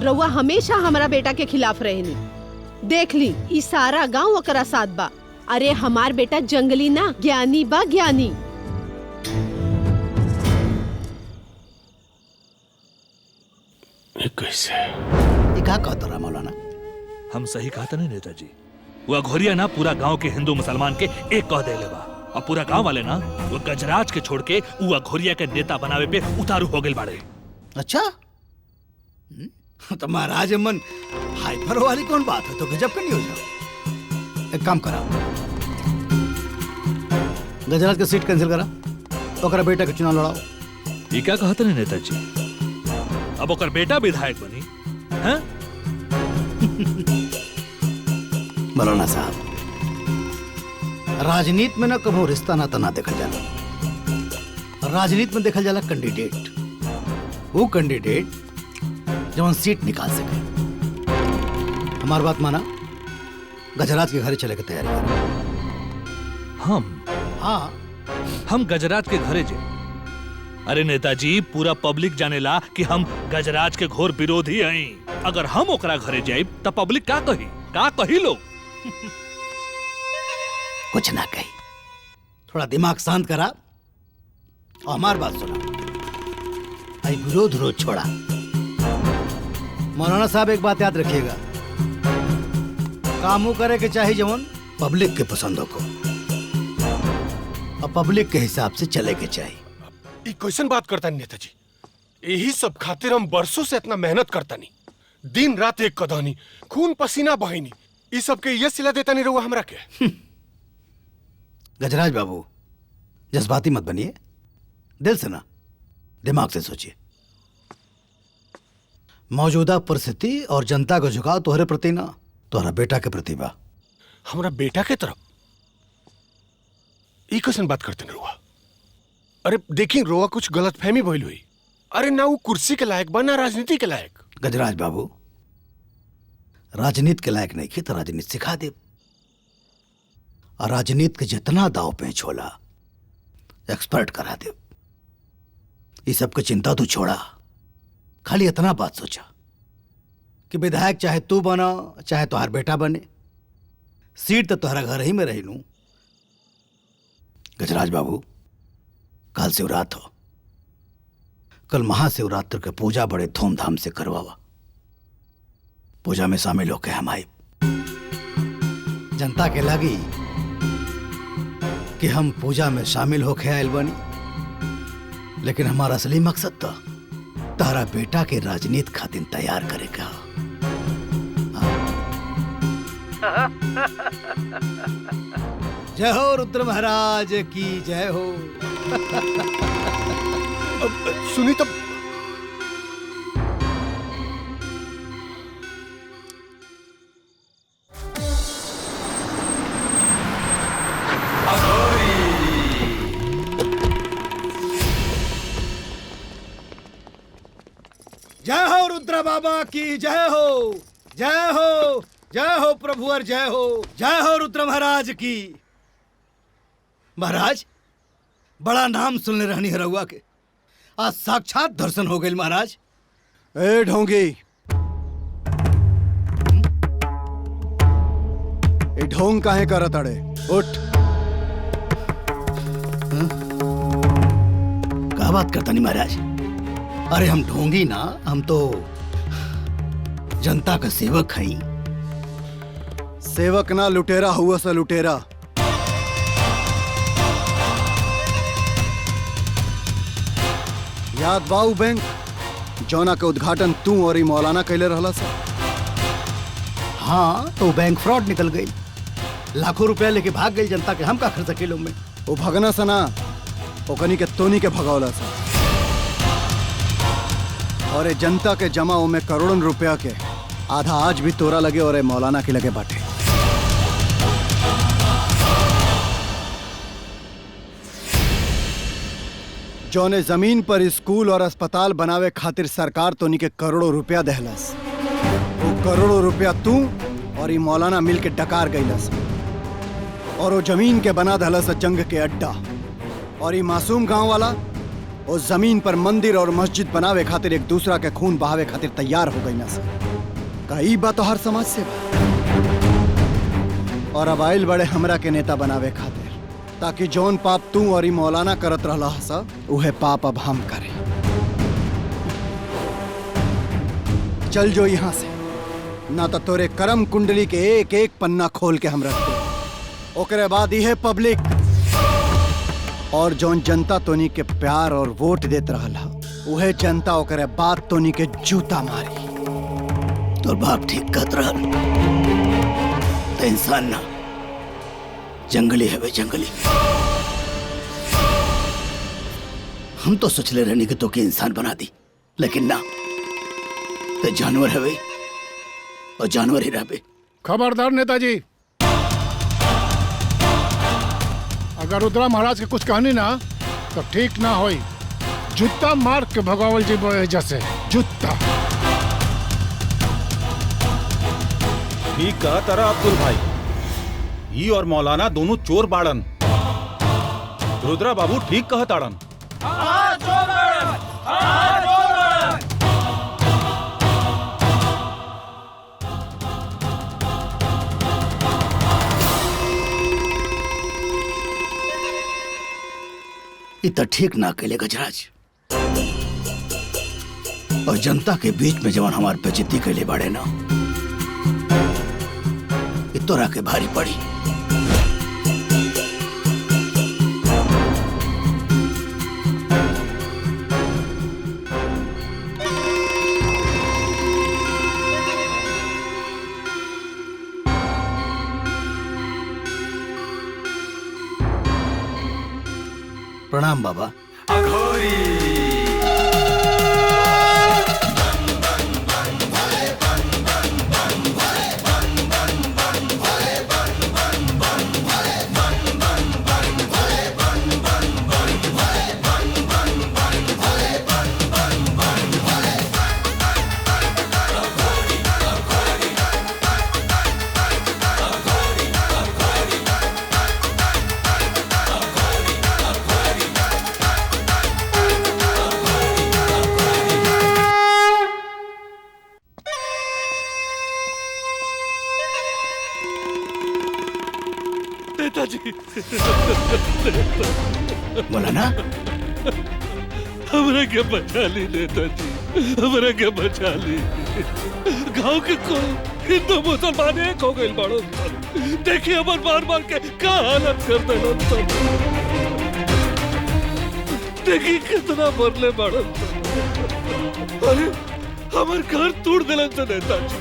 रउआ हमेशा हमारा बेटा के खिलाफ रहेनी। देख ली ई सारा गांव ओकरा साथ बा। अरे हमार बेटा जंगली ना, ज्ञानी बा, ज्ञानी। कैसे ये का कहता रहा मौलाना? हम सही कहता नहीं नेताजी। वो अघोरिया ना पूरा गांव के हिंदू मुसलमान के एक कह देले बा, और पूरा गांव वाले ना वो गजराज के छोड़ के वो अघोरिया के नेता बनावे पे उतारू हो गए बाड़े। अच्छा तो महाराज मन हाइपर वाली कौन बात है? तो गजब का नहीं हो जाओ। एक काम करा, गजराज का सीट कैंसिल करा, ओकरा बेटा के चुनाव लड़ाओ। ये क्या कहते नहीं नेताजी? अब ओकर बेटा विधायक बनी हैं? मौलाना साहब, राजनीति में ना कभो रिश्ता नाता ना देखल जाला। राजनीति में देखल जाला कैंडिडेट, वो कैंडिडेट जवन सीट निकाल सके। हमारी बात माना, गजराज के घर चले के तैयारी हाँ, हम गजराज के घरे जे। अरे नेताजी, पूरा पब्लिक जानेला कि हम गजराज के घोर विरोधी हैं। अगर हम ओकरा घरे जाए तो पब्लिक का कही लोग? कुछ ना कही, थोड़ा दिमाग शांत करा और हमारी बात सुना। आई विरोध रोज छोड़ा। मौलाना साहब एक बात याद रखिएगा, कामों करे के चाहिए जवन पब्लिक के पसंदों को, और पब्लिक के हिसाब से चले के चाहिए। ये क्वेश्चन बात करता नहीं नेताजी, यही सब खातिर हम बरसों से इतना मेहनत करता नहीं, दिन रात एक कदनी, खून पसीना बहानी, ये सब के ये सिला देता नहीं रहुआ हमरा के। गजराज बाबू, जज्बाती मत बनिए, दिल से ना दिमाग से सोचिए। मौजूदा परिस्थिति और जनता का झुकाव तुम्हारे प्रति ना, तुम्हारा बेटा के प्रति बा। हमारा बेटा के तरफ ये क्वेश्चन बात करते नहीं रहुआ? अरे देखिए रोआ, कुछ गलत फहमी भइल हुई। अरे ना वो कुर्सी के लायक बा, ना राजनीति के लायक। गजराज बाबू, राजनीति के लायक नहीं की तो राजनीति सिखा दे, और राजनीति के जितना दाव पेच होला एक्सपर्ट करा दे। ये सब की चिंता तू छोड़ा, खाली इतना बात सोचा कि विधायक चाहे तू बना चाहे तुम्हारा बेटा बने, सीट तो तुम्हारा घर ही में रही लू। गजराज बाबू, कल शिवरात हो, कल महाशिवरात्रि के पूजा बड़े धूमधाम से करवावा। पूजा में शामिल होके हम आए, जनता के लगी कि हम पूजा में शामिल होके आयल बनी, लेकिन हमारा असली मकसद था तारा बेटा के राजनीति खातिर तैयार करेगा। जय हो रुद्र महाराज की जय हो। सुनी तब जय हो रुद्र बाबा की जय हो, जय हो, जय हो प्रभु और जय हो रुद्र महाराज की। महाराज, बड़ा नाम सुनने रहनी है रहुआ के, आज साक्षात दर्शन हो गए महाराज। ए ढोंगी, ए ढोंग काहे करत अड़े? उठ। क्या बात करता नहीं महाराज? अरे हम ढोंगी ना, हम तो जनता का सेवक हैं। सेवक ना लुटेरा हुआ सा लुटेरा। याद बाऊ बैंक जौना के उद्घाटन तू और मौलाना कैले रहला सा? हाँ, तो बैंक फ्रॉड निकल गई, लाखों रुपया लेके भाग गई जनता के। हम का खर्च किलो में वो भगना सा ना, ओकनी के तोनी के भगौला सा। और ये जनता के जमाओं में करोड़ों रुपया के आधा आज भी तोरा लगे और मौलाना के लगे बाटे। जौने जमीन पर स्कूल और अस्पताल बनावे खातिर सरकार तो के करोड़ों रुपया दहलस। वो करोड़ों रुपया तू और ये मौलाना मिल के डकार गईलस और वो जमीन के बना दहलस जंग के अड्डा। और ये मासूम गांव वाला उस जमीन पर मंदिर और मस्जिद बनावे खातिर एक दूसरा के खून बहावे खातिर तैयार हो गई न। कई बात तो हर समाज से और अब आइल बड़े हमरा के नेता बनावे खातिर, ताकि जौन पाप तू और ई मौलाना करत रहला हसा उहे पाप अब हम करे। चल जो यहाँ से, ना तो तोरे करम कुंडली के एक एक पन्ना खोल के हम रख दे। ओकरे बाद यह पब्लिक और जौन जनता तोनी के प्यार और वोट देत रहला उहे जनता ओकरे बाद तोनी के जूता मारी। तोर बाप ठीक कहत रहल, तो इंसान ना जंगली है वे जंगली। हम तो सोचले रहने के तो के इंसान बना दी, लेकिन ना, तो जानवर है वे और जानवर ही रहे। खबरदार नेताजी, अगर रुद्रा महाराज के कुछ कहनी ना तो ठीक ना होई। जूता मार के भगावल जी जैसे जूता। ठीक कहा तारा अब्दुल भाई, ई और मौलाना दोनों चोर बाड़न। रुद्रा बाबू ठीक कहा ताड़न। इतना ठीक ना कैले गजराज, और जनता के बीच में जवान हमार बेइज्जती कैले बाड़े ना, तोरा के भारी पड़ी। प्रणाम बाबा। मौलाना, हमरा के बचा ली नेताजी, हमरा के बचा ली। गांव के को हिंदू मुसलमान एक हो गए बड़ो। देखिए हमार मार मार के का हालत कर देलो। देखिए कितना मरले बड़ो। अरे हमार घर तोड़ दिलन तो नेताजी,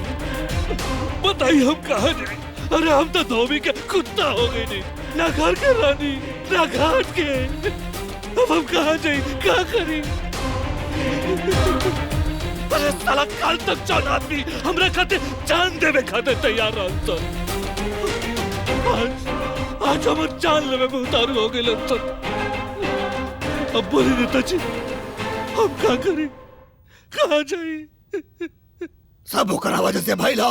बताइए हम कहाँ जाए? अरे हम तो धोबी के कुत्ता हो गए नहीं, ना घर के रानी ना घाट के। अब हम कहाँ जाए, क्या करें? अरे साला कल तक जौन आदमी हमरा खाते जान देवे खाते तैयार रहता, आज हमार जान लेवे में उतारू हो गए। अब बोले नेताजी हम क्या करें, कहाँ जाए? सब ओकरा वजह से भाई ला,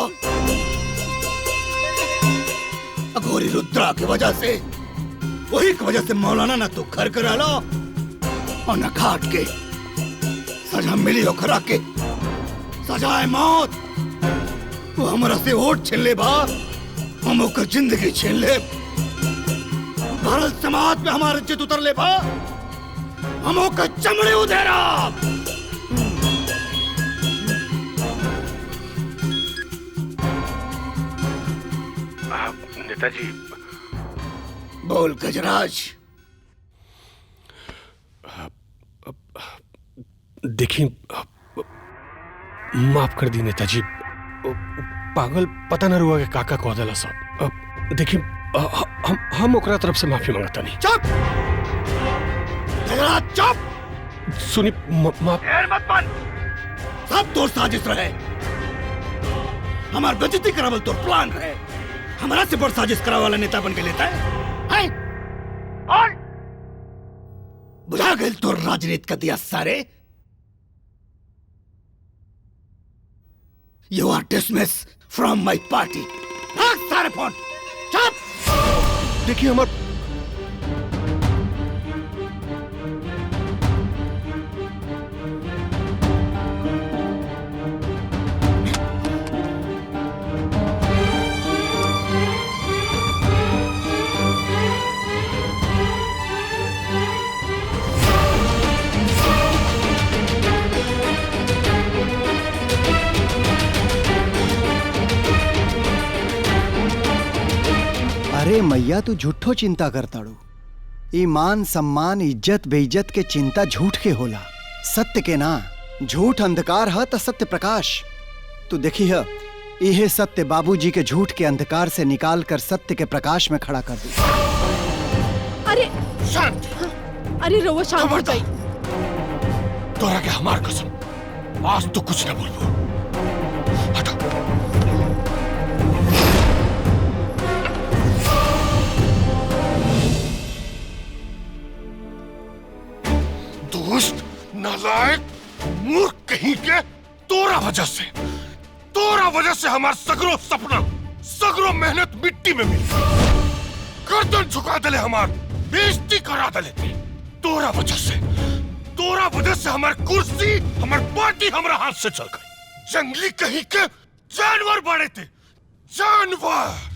अघोरी रुद्रा की वजह से, वही की वजह से मौलाना ना तो घर कर आला और न घाट के। सजा मिली ओकरा के, सजाए मौत। वो हमरा से वोट छीन ले बा, हम ओकर जिंदगी छीन ले। भारत समाज में हमारे इज्जत उतर ले बा, हम ओकर चमड़े उधेरा। नेताजी। बोल गजराज। देखिए, माफ कर दी नेताजी, पागल पता न रुआ के काका कह दिला सब। देखिए हम ओकरा तरफ से माफी मांगता नहीं। चुप गजराज, चुप। सुनी माफ मत बन। सब तोर साजिश रहे, हमार बेइज्जती करावल तोर प्लान रहे। हमारा से बड़ साजिश करावे वाला नेता बन के लेता है? बुझा गए तो राजनीति का दिया सारे। You are dismiss from my party. सारे फोन चुप। देखिए हमार अरे मैया तू झूठो चिंता करताड़ू। ईमान सम्मान इज्जत बेइज्जत के चिंता झूठ के होला, सत्य के ना। झूठ अंधकार है तो सत्य प्रकाश। तू देखी है यह सत्य बाबूजी के झूठ के अंधकार से निकाल कर सत्य के प्रकाश में खड़ा कर दी। अरे शांत। अरे रउआ शांत हो जाई। तोरा के हमार कसम आज तो कुछ न बोलबो। दोस्त नालायक मूर्ख कहीं के तोरा वजह से हमार सगरो सपना सगरो मेहनत मिट्टी में मिली। गर्दन झुका दले हमार बेइज्जती करा दले। तोरा वजह से हमार कुर्सी हमार पार्टी हमारा हाथ से चल गई। जंगली कहीं के जानवर बड़े थे जानवर।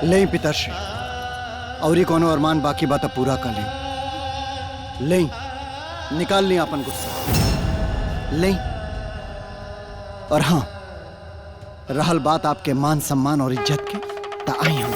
ले पिताश्री और ही कोनो अरमान बाकी बात पूरा कर ले निकाल ली अपन गुस्सा ले। और हाँ रहल बात आपके मान सम्मान और इज्जत के ता आई हम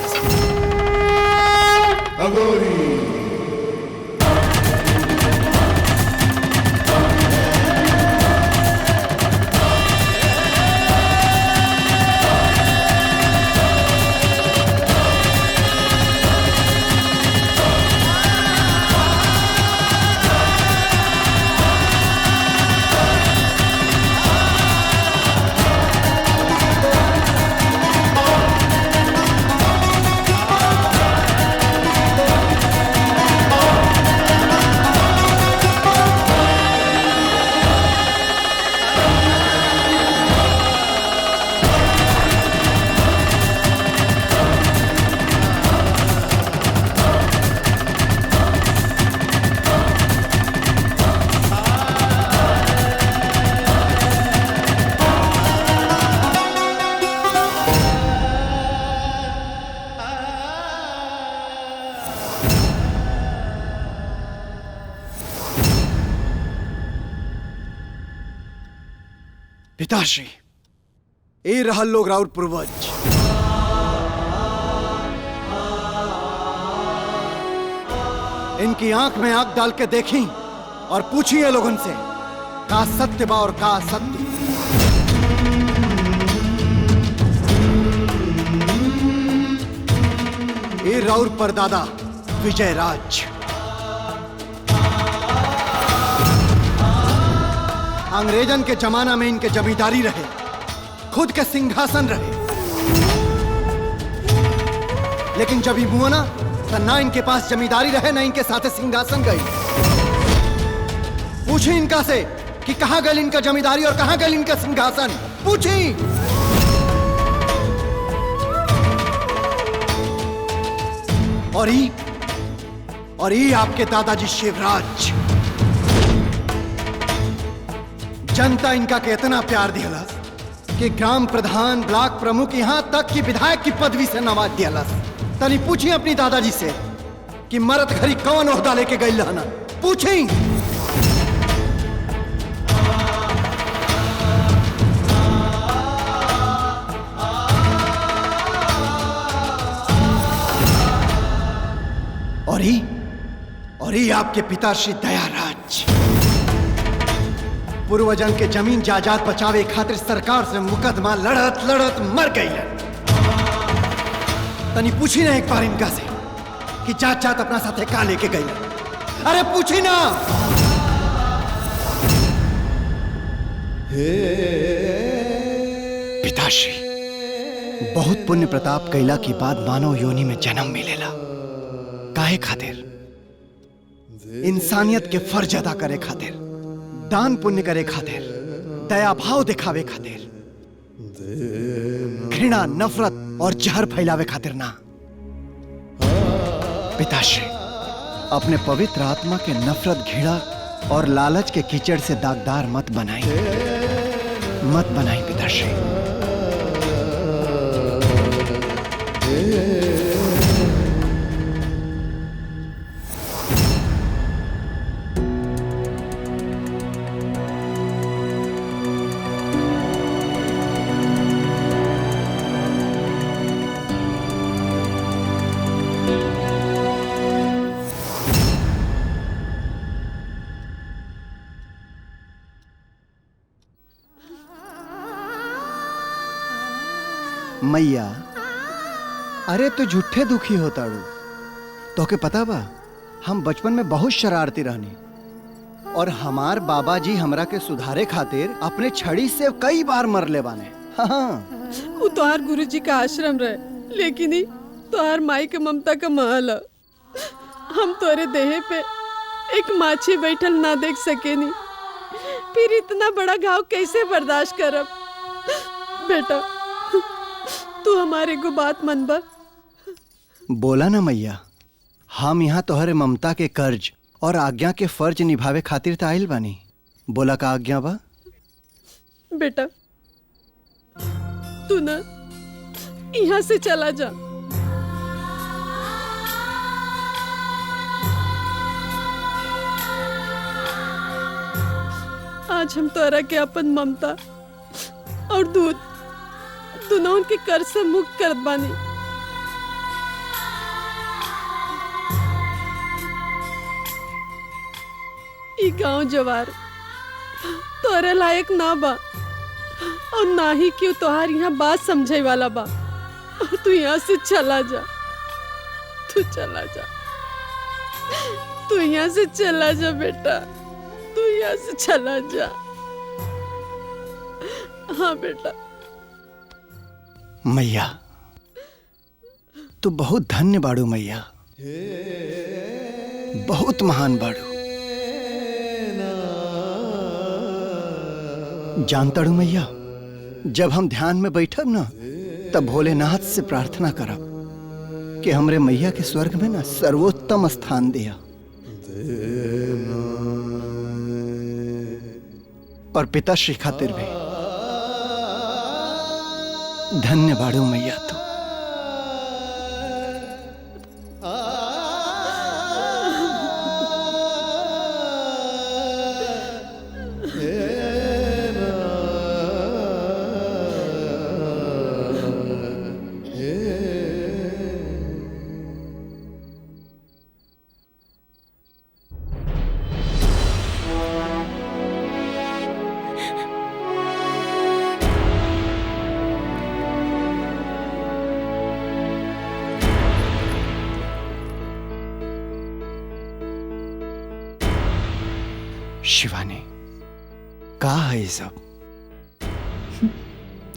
पिताश्री ए रहल लोग राउर पूर्वज। इनकी आंख में आंख डाल के देखी और पूछिए लोगों से का सत्य बा और का सत्य। ए राउर परदादा विजय राज अंग्रेजन के जमाना में इनके जमींदारी रहे, खुद के सिंहासन रहे, लेकिन जब ये मुआ ना तो ना इनके पास जमींदारी रहे ना इनके साथ सिंहासन गई। पूछी इनका से कि कहां गई इनका जमींदारी और कहां गई इनका सिंहासन, पूछी। और ये आपके दादाजी शिवराज। जनता इनका के इतना प्यार दिया कि ग्राम प्रधान, ब्लॉक प्रमुख, यहां तक कि विधायक की पदवी से नवाज दिया। तनी पूछी अपनी दादाजी से कि मरत घड़ी कौन ओहदा लेके गई रहना, पूछी। और ये आपके पिता श्री दयाराज पूर्वजन के जमीन जायदाद बचावे खातिर सरकार से मुकदमा लड़त लड़त मर गई। तनी पूछी ना एक बार इनका से कि जात जात अपना साथे का लेके गई। अरे पूछी ना। पिताश्री, बहुत पुण्य प्रताप कैला के बाद मानव योनि में जन्म मिलेला। काहे खातिर? इंसानियत के फर्ज अदा करे खातिर, दान पुण्य करे खातिर, दया भाव दिखावे खातिर, घृणा, नफरत और जहर फैलावे खातिर ना। पिताश्री, अपने पवित्र आत्मा के नफरत, घृणा और लालच के कीचड़ से दागदार मत बनाई, मत बनाई पिताश्री। मैया, अरे तू झूठे दुखी होता रू। तो के पता बा, हम बचपन में बहुत शरारती रहनी और हमार बाबा जी हमरा के सुधारे खातिर अपने छड़ी से कई बार मर ले बाने। हाँ। वो तोहार गुरुजी का आश्रम रहे, लेकिन ही तोहार माई के ममता का महल है। हम तोरे देह पे एक माछी बैठल ना देख सके नी, फिर इतना बड़ा घाव कैसे बर्दाश्त करब? बेटा, तू हमारे को बात मन बा। बोला ना मैया, हम यहाँ तोहरे ममता के कर्ज और आज्ञा के फर्ज निभावे खातिर त आइल बानी। बोला का आज्ञा बा? बेटा, तू ना यहाँ से चला जा। आज हम तोरा के अपन ममता और दूध दोनों उनके कर्ज से मुक्त करत बानी। ई गांव जवार तोरे लायक ना बा और ना ही क्यों तोहार यहाँ बात समझे वाला बा। तू यहाँ से चला जा, तू चला जा, तू यहाँ से चला जा बेटा, तू यहाँ से चला जा। हाँ बेटा। मैया, तू बहुत धन्य बाड़ू मैया, बहुत महान बाड़ू। जानताड़ू मैया, जब हम ध्यान में बैठब ना तब भोलेनाथ से प्रार्थना करब कि हमरे मैया के स्वर्ग में ना सर्वोत्तम स्थान दिया। और पिताश्री खातिर भी धन्य बाड़ू मैया तू। शिवानी, का है ये सब?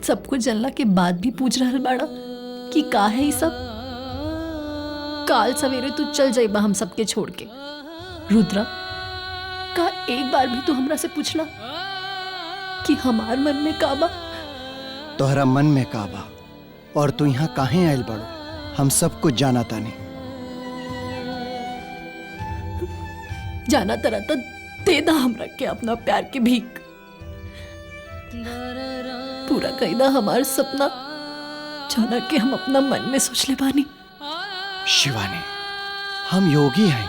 सब कुछ जानला के बाद भी पूछ रहल बाड़ा कि का है ये सब? काल सवेरे तू चल जाइबा हम सबके छोड़ के। रुद्रा, का एक बार भी तू हमरा से पूछला कि हमार मन में का बा? तोहरा मन में का बा और तू यहाँ काहे आयल बड़ो, हम सब कुछ जाना तानी। जाना तरह तो दे दा हमरा के अपना प्यार की भीख। पूरा कईदा हमार सपना जाना के हम अपना मन में सोच ले बानी। शिवानी, हम योगी हैं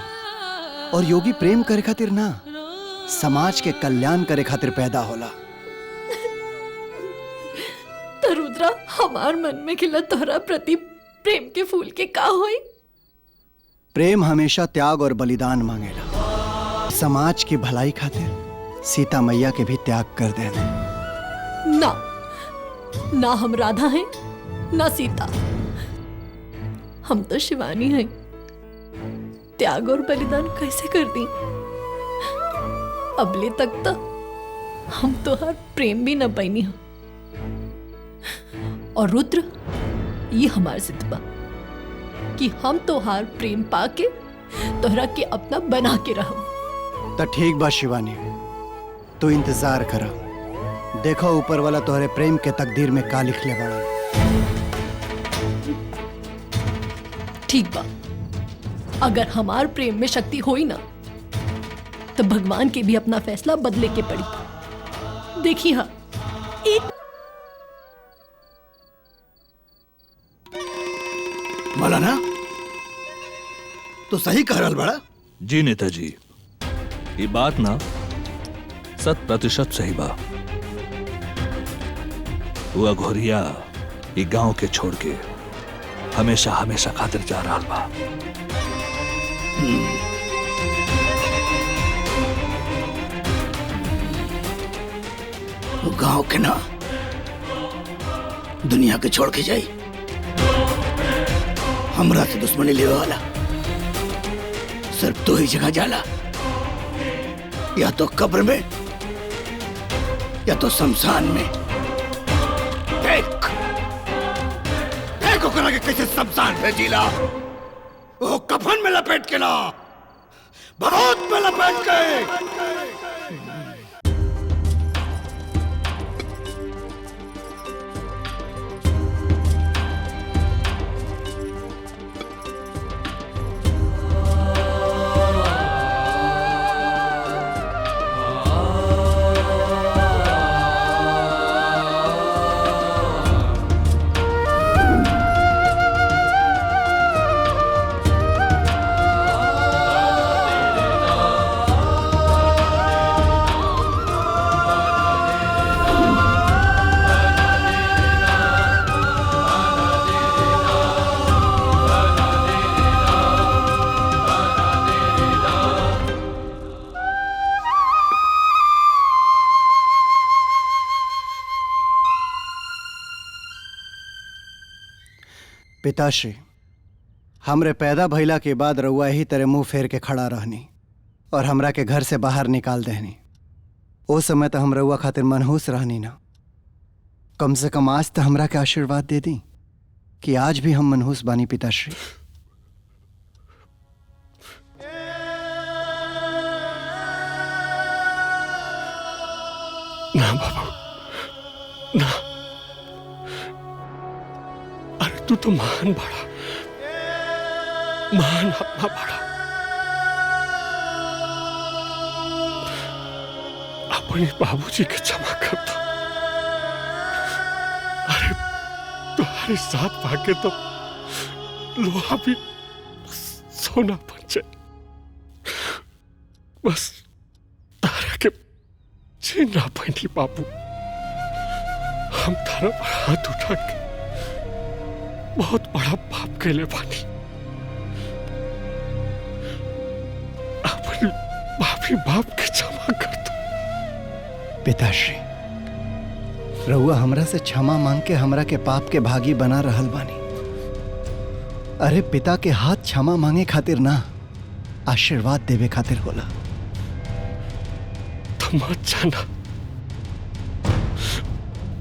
और योगी प्रेम करे खातिर ना, समाज के कल्याण करे खातिर पैदा होला। तो रुद्रा, हमार मन में खिला तोहरा प्रति प्रेम के फूल के का होई? प्रेम हमेशा त्याग और बलिदान मांगेला। समाज की भलाई खातिर सीता मैया के भी त्याग कर देने। ना ना, हम राधा हैं ना सीता, हम तो शिवानी हैं। त्याग और बलिदान कैसे कर दी? अबले तक तो हम तो हर प्रेम भी न पाईनी हो। और रुद्र, ये हमार जिद बा कि हम तोहार प्रेम पाके तोहरा के अपना बना के रहम। तो ठीक बा शिवानी, तू इंतजार करा, देखो ऊपर वाला तोहरे प्रेम के तकदीर में का लिख ले बड़ा। ठीक बा, अगर हमार प्रेम में शक्ति होई ना तो भगवान के भी अपना फैसला बदले के पड़ी। देखिए हाँ, एक मौलाना, तो सही कह रहल बड़ा। जी नेताजी, ये बात ना 100% सही बा। वो अघोरिया ये गांव के छोड़ के हमेशा हमेशा खातिर जा रहा बा। वो गांव के ना दुनिया के छोड़ के जाई। हमरा से दुश्मनी लेवे वाला सिर्फ दो ही जगह जाला, या तो कब्र में या तो शमशान में। देख देख ओकरा के कैसे शमशान भेजिला। वो कफन में लपेट के ला, बहुत में लपेट के। पिताश्री, हमरे पैदा भइला के बाद रउआ ही तरह मुंह फेर के खड़ा रहनी और हमरा के घर से बाहर निकाल देनी। ओ समय तो हम रउआ खातिर मनहूस रहनी ना। कम से कम आज तो हमरा के आशीर्वाद दे दी कि आज भी हम मनहूस बानी पिताश्री। ना बाबू, ना। अरे तू तो महान बड़ा, महान आत्मा बड़ा। अपने बाबूजी के क्षमा कर दो। अरे तुम्हारे साथ भागे तो लोहा भी सोना बन जाए। बस तारा के छीना पड़ी बाबू। हम तारा पर हाथ उठा के बहुत बड़ा पाप कैले बानी। अपनी माफी बाप के क्षमा कर दो। पिताश्री, रउआ हमरा से क्षमा मांग के हमरा के पाप के भागी बना रहल बानी। अरे पिता के हाथ क्षमा मांगे खातिर ना, आशीर्वाद देवे खातिर होला। तुम मत जाना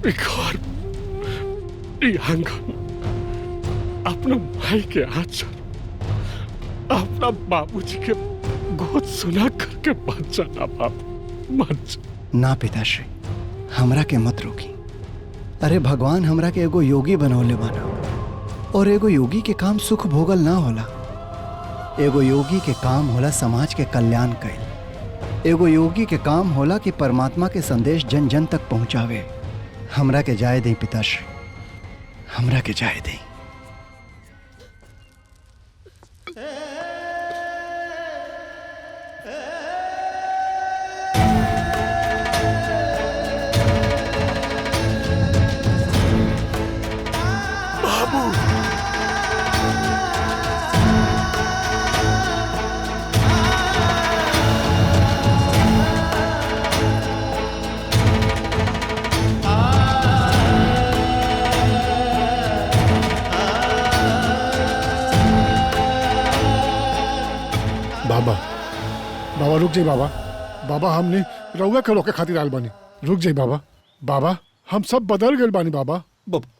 घर आंगन अपना भाई के आंचल अपना बाबूजी के गोद सुना करके मत जाना बाप, मत जा। ना पिताश्री, हमरा के मत रोकी। अरे भगवान हमरा के एगो योगी बनौले बाना, और एगो योगी के काम सुख भोगल ना होला। एगो योगी के काम होला समाज के कल्याण कैल। एगो योगी के काम होला कि परमात्मा के संदेश जन जन तक पहुंचावे। हमरा के जाए दे पिताश्री, हमरा के जाए दे। बाबा बाबा रुक जाइए बाबा। बाबा हमने रउआ के रोके खातिर आयल बानी, रुक जाइए बाबा। बाबा हम सब बदल गए बानी बाबा।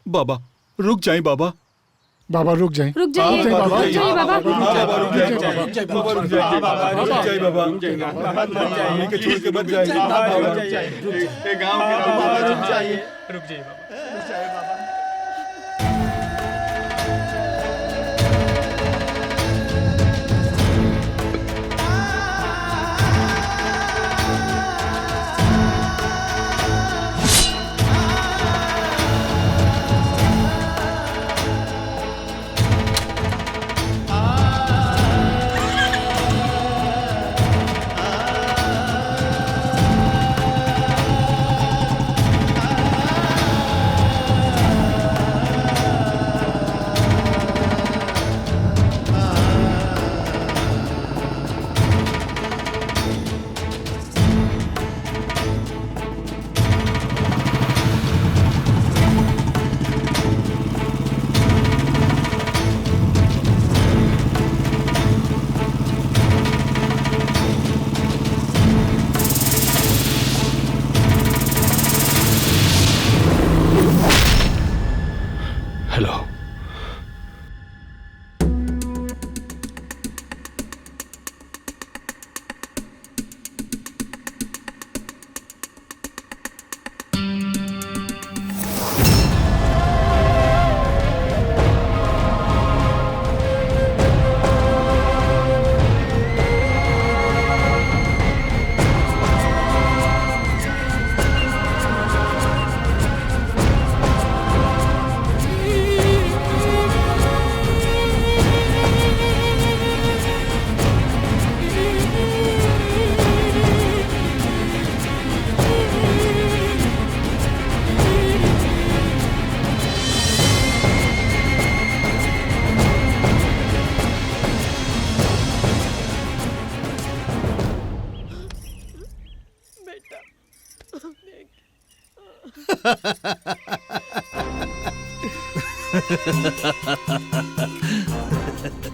बाबा रुक जाइए बाबा। बाबा रुक जाइए, रुक जाइए, बाबा, रुक जाइए बाबा। रुक जाइए बाबा, रुक जाइए बाबा, रुक जाइए बाबा, रुक जाइए बाबा, रुक जाइए बाबा, रुक जाइए बाबा, हमने के छोड़ के मत जाइए बाबा, रुक जाइए गांव के बाबा, रुक जाइए, रुक जाइए बाबा, रुक जाइए बाबा।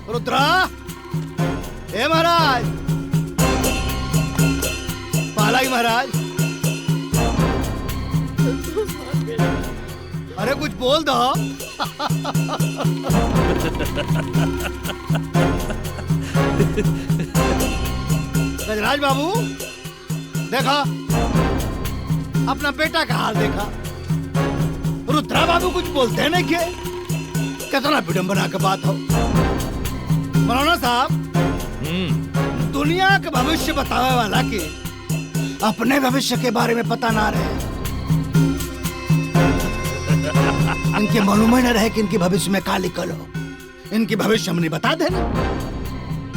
रुद्रा, हे महाराज, पालागी महाराज, अरे कुछ बोल दो। गजराज बाबू देखा, अपना बेटा का हाल देखा। रुद्रा बाबू कुछ बोलते नहीं के, कितना विडंबना का बात हो। मौलाना साहब, दुनिया के भविष्य बतावे वाला के अपने भविष्य के बारे में पता ना रहे। इनके मालूम ही न रहे कि इनके भविष्य में का लिखल हो। इनकी भविष्य हमने बता देना।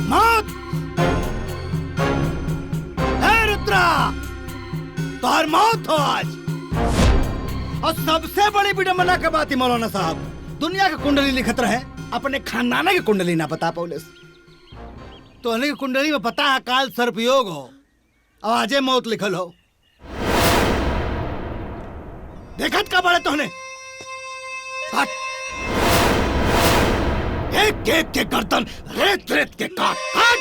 मौत है रुद्रा, तोहर मौत हो आज। और सबसे बड़ी विडंबना की बात है मौलाना साहब, दुनिया की कुंडली लिखत रहे, अपने खानदान की कुंडली ना पता पुलिस तो की कुंडली में पता है काल सर्पयोग हो, आवाजे मौत लिखल हो। देखत का बड़े तोहने काट, एक एक के गर्दन रेत रेत के काट काट।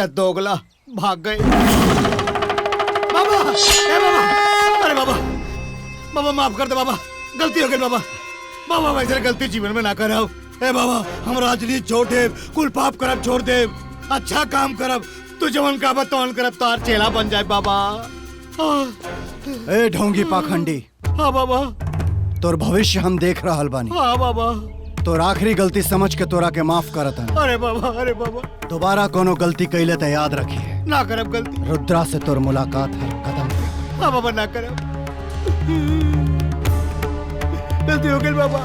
ए दोगला भाग गए। बाबा ए बाबा, अरे बाबा बाबा माफ कर दे बाबा, गलती हो गई बाबा। बाबा वैसे गलती जीवन में ना कराओ। ए बाबा हमरा अजली छोड़ दे, कुल पाप करब छोड़ दे, अच्छा काम करब, तू जवन का बतौन करब तार चेला बन जाए बाबा। ए ढोंगी पाखंडी। हाँ बाबा। तोर भविष्य हम देख रहल बानी। हाँ बाबा। तोर आखिरी गलती समझ के तोरा के माफ करत हन। अरे बाबा, अरे बाबा। दोबारा कोनो गलती कैले तो याद रखिए, ना करब गलती। रुद्रा से तोर मुलाकात हर कदम पे। हाँ बाबा ना करब, गलती हो गई बाबा।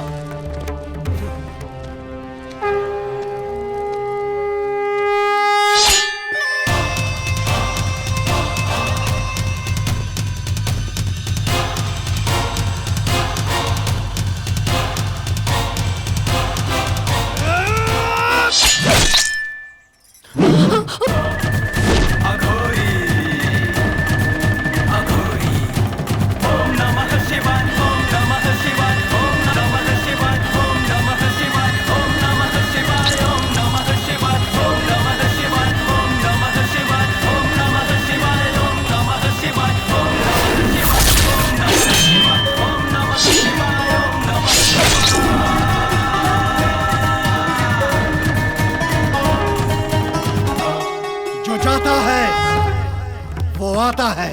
आता है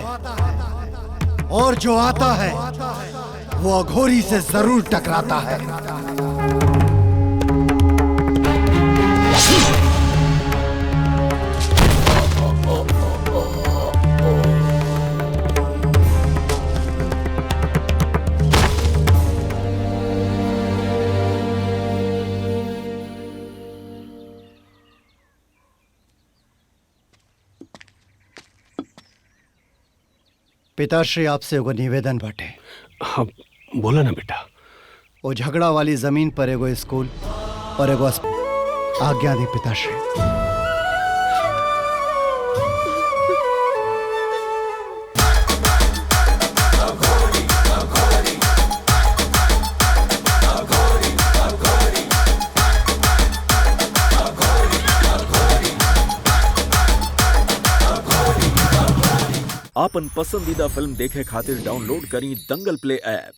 और जो आता है वो अघोरी से जरूर टकराता है। पिताश्री आपसे एगो निवेदन बाटे। हाँ बोला ना बेटा। वो झगड़ा वाली जमीन पर एगो स्कूल और एगो आज्ञा दी पिताश्री। आपन पसंदीदा फिल्म देखे खातिर डाउनलोड करी दंगल प्ले ऐप।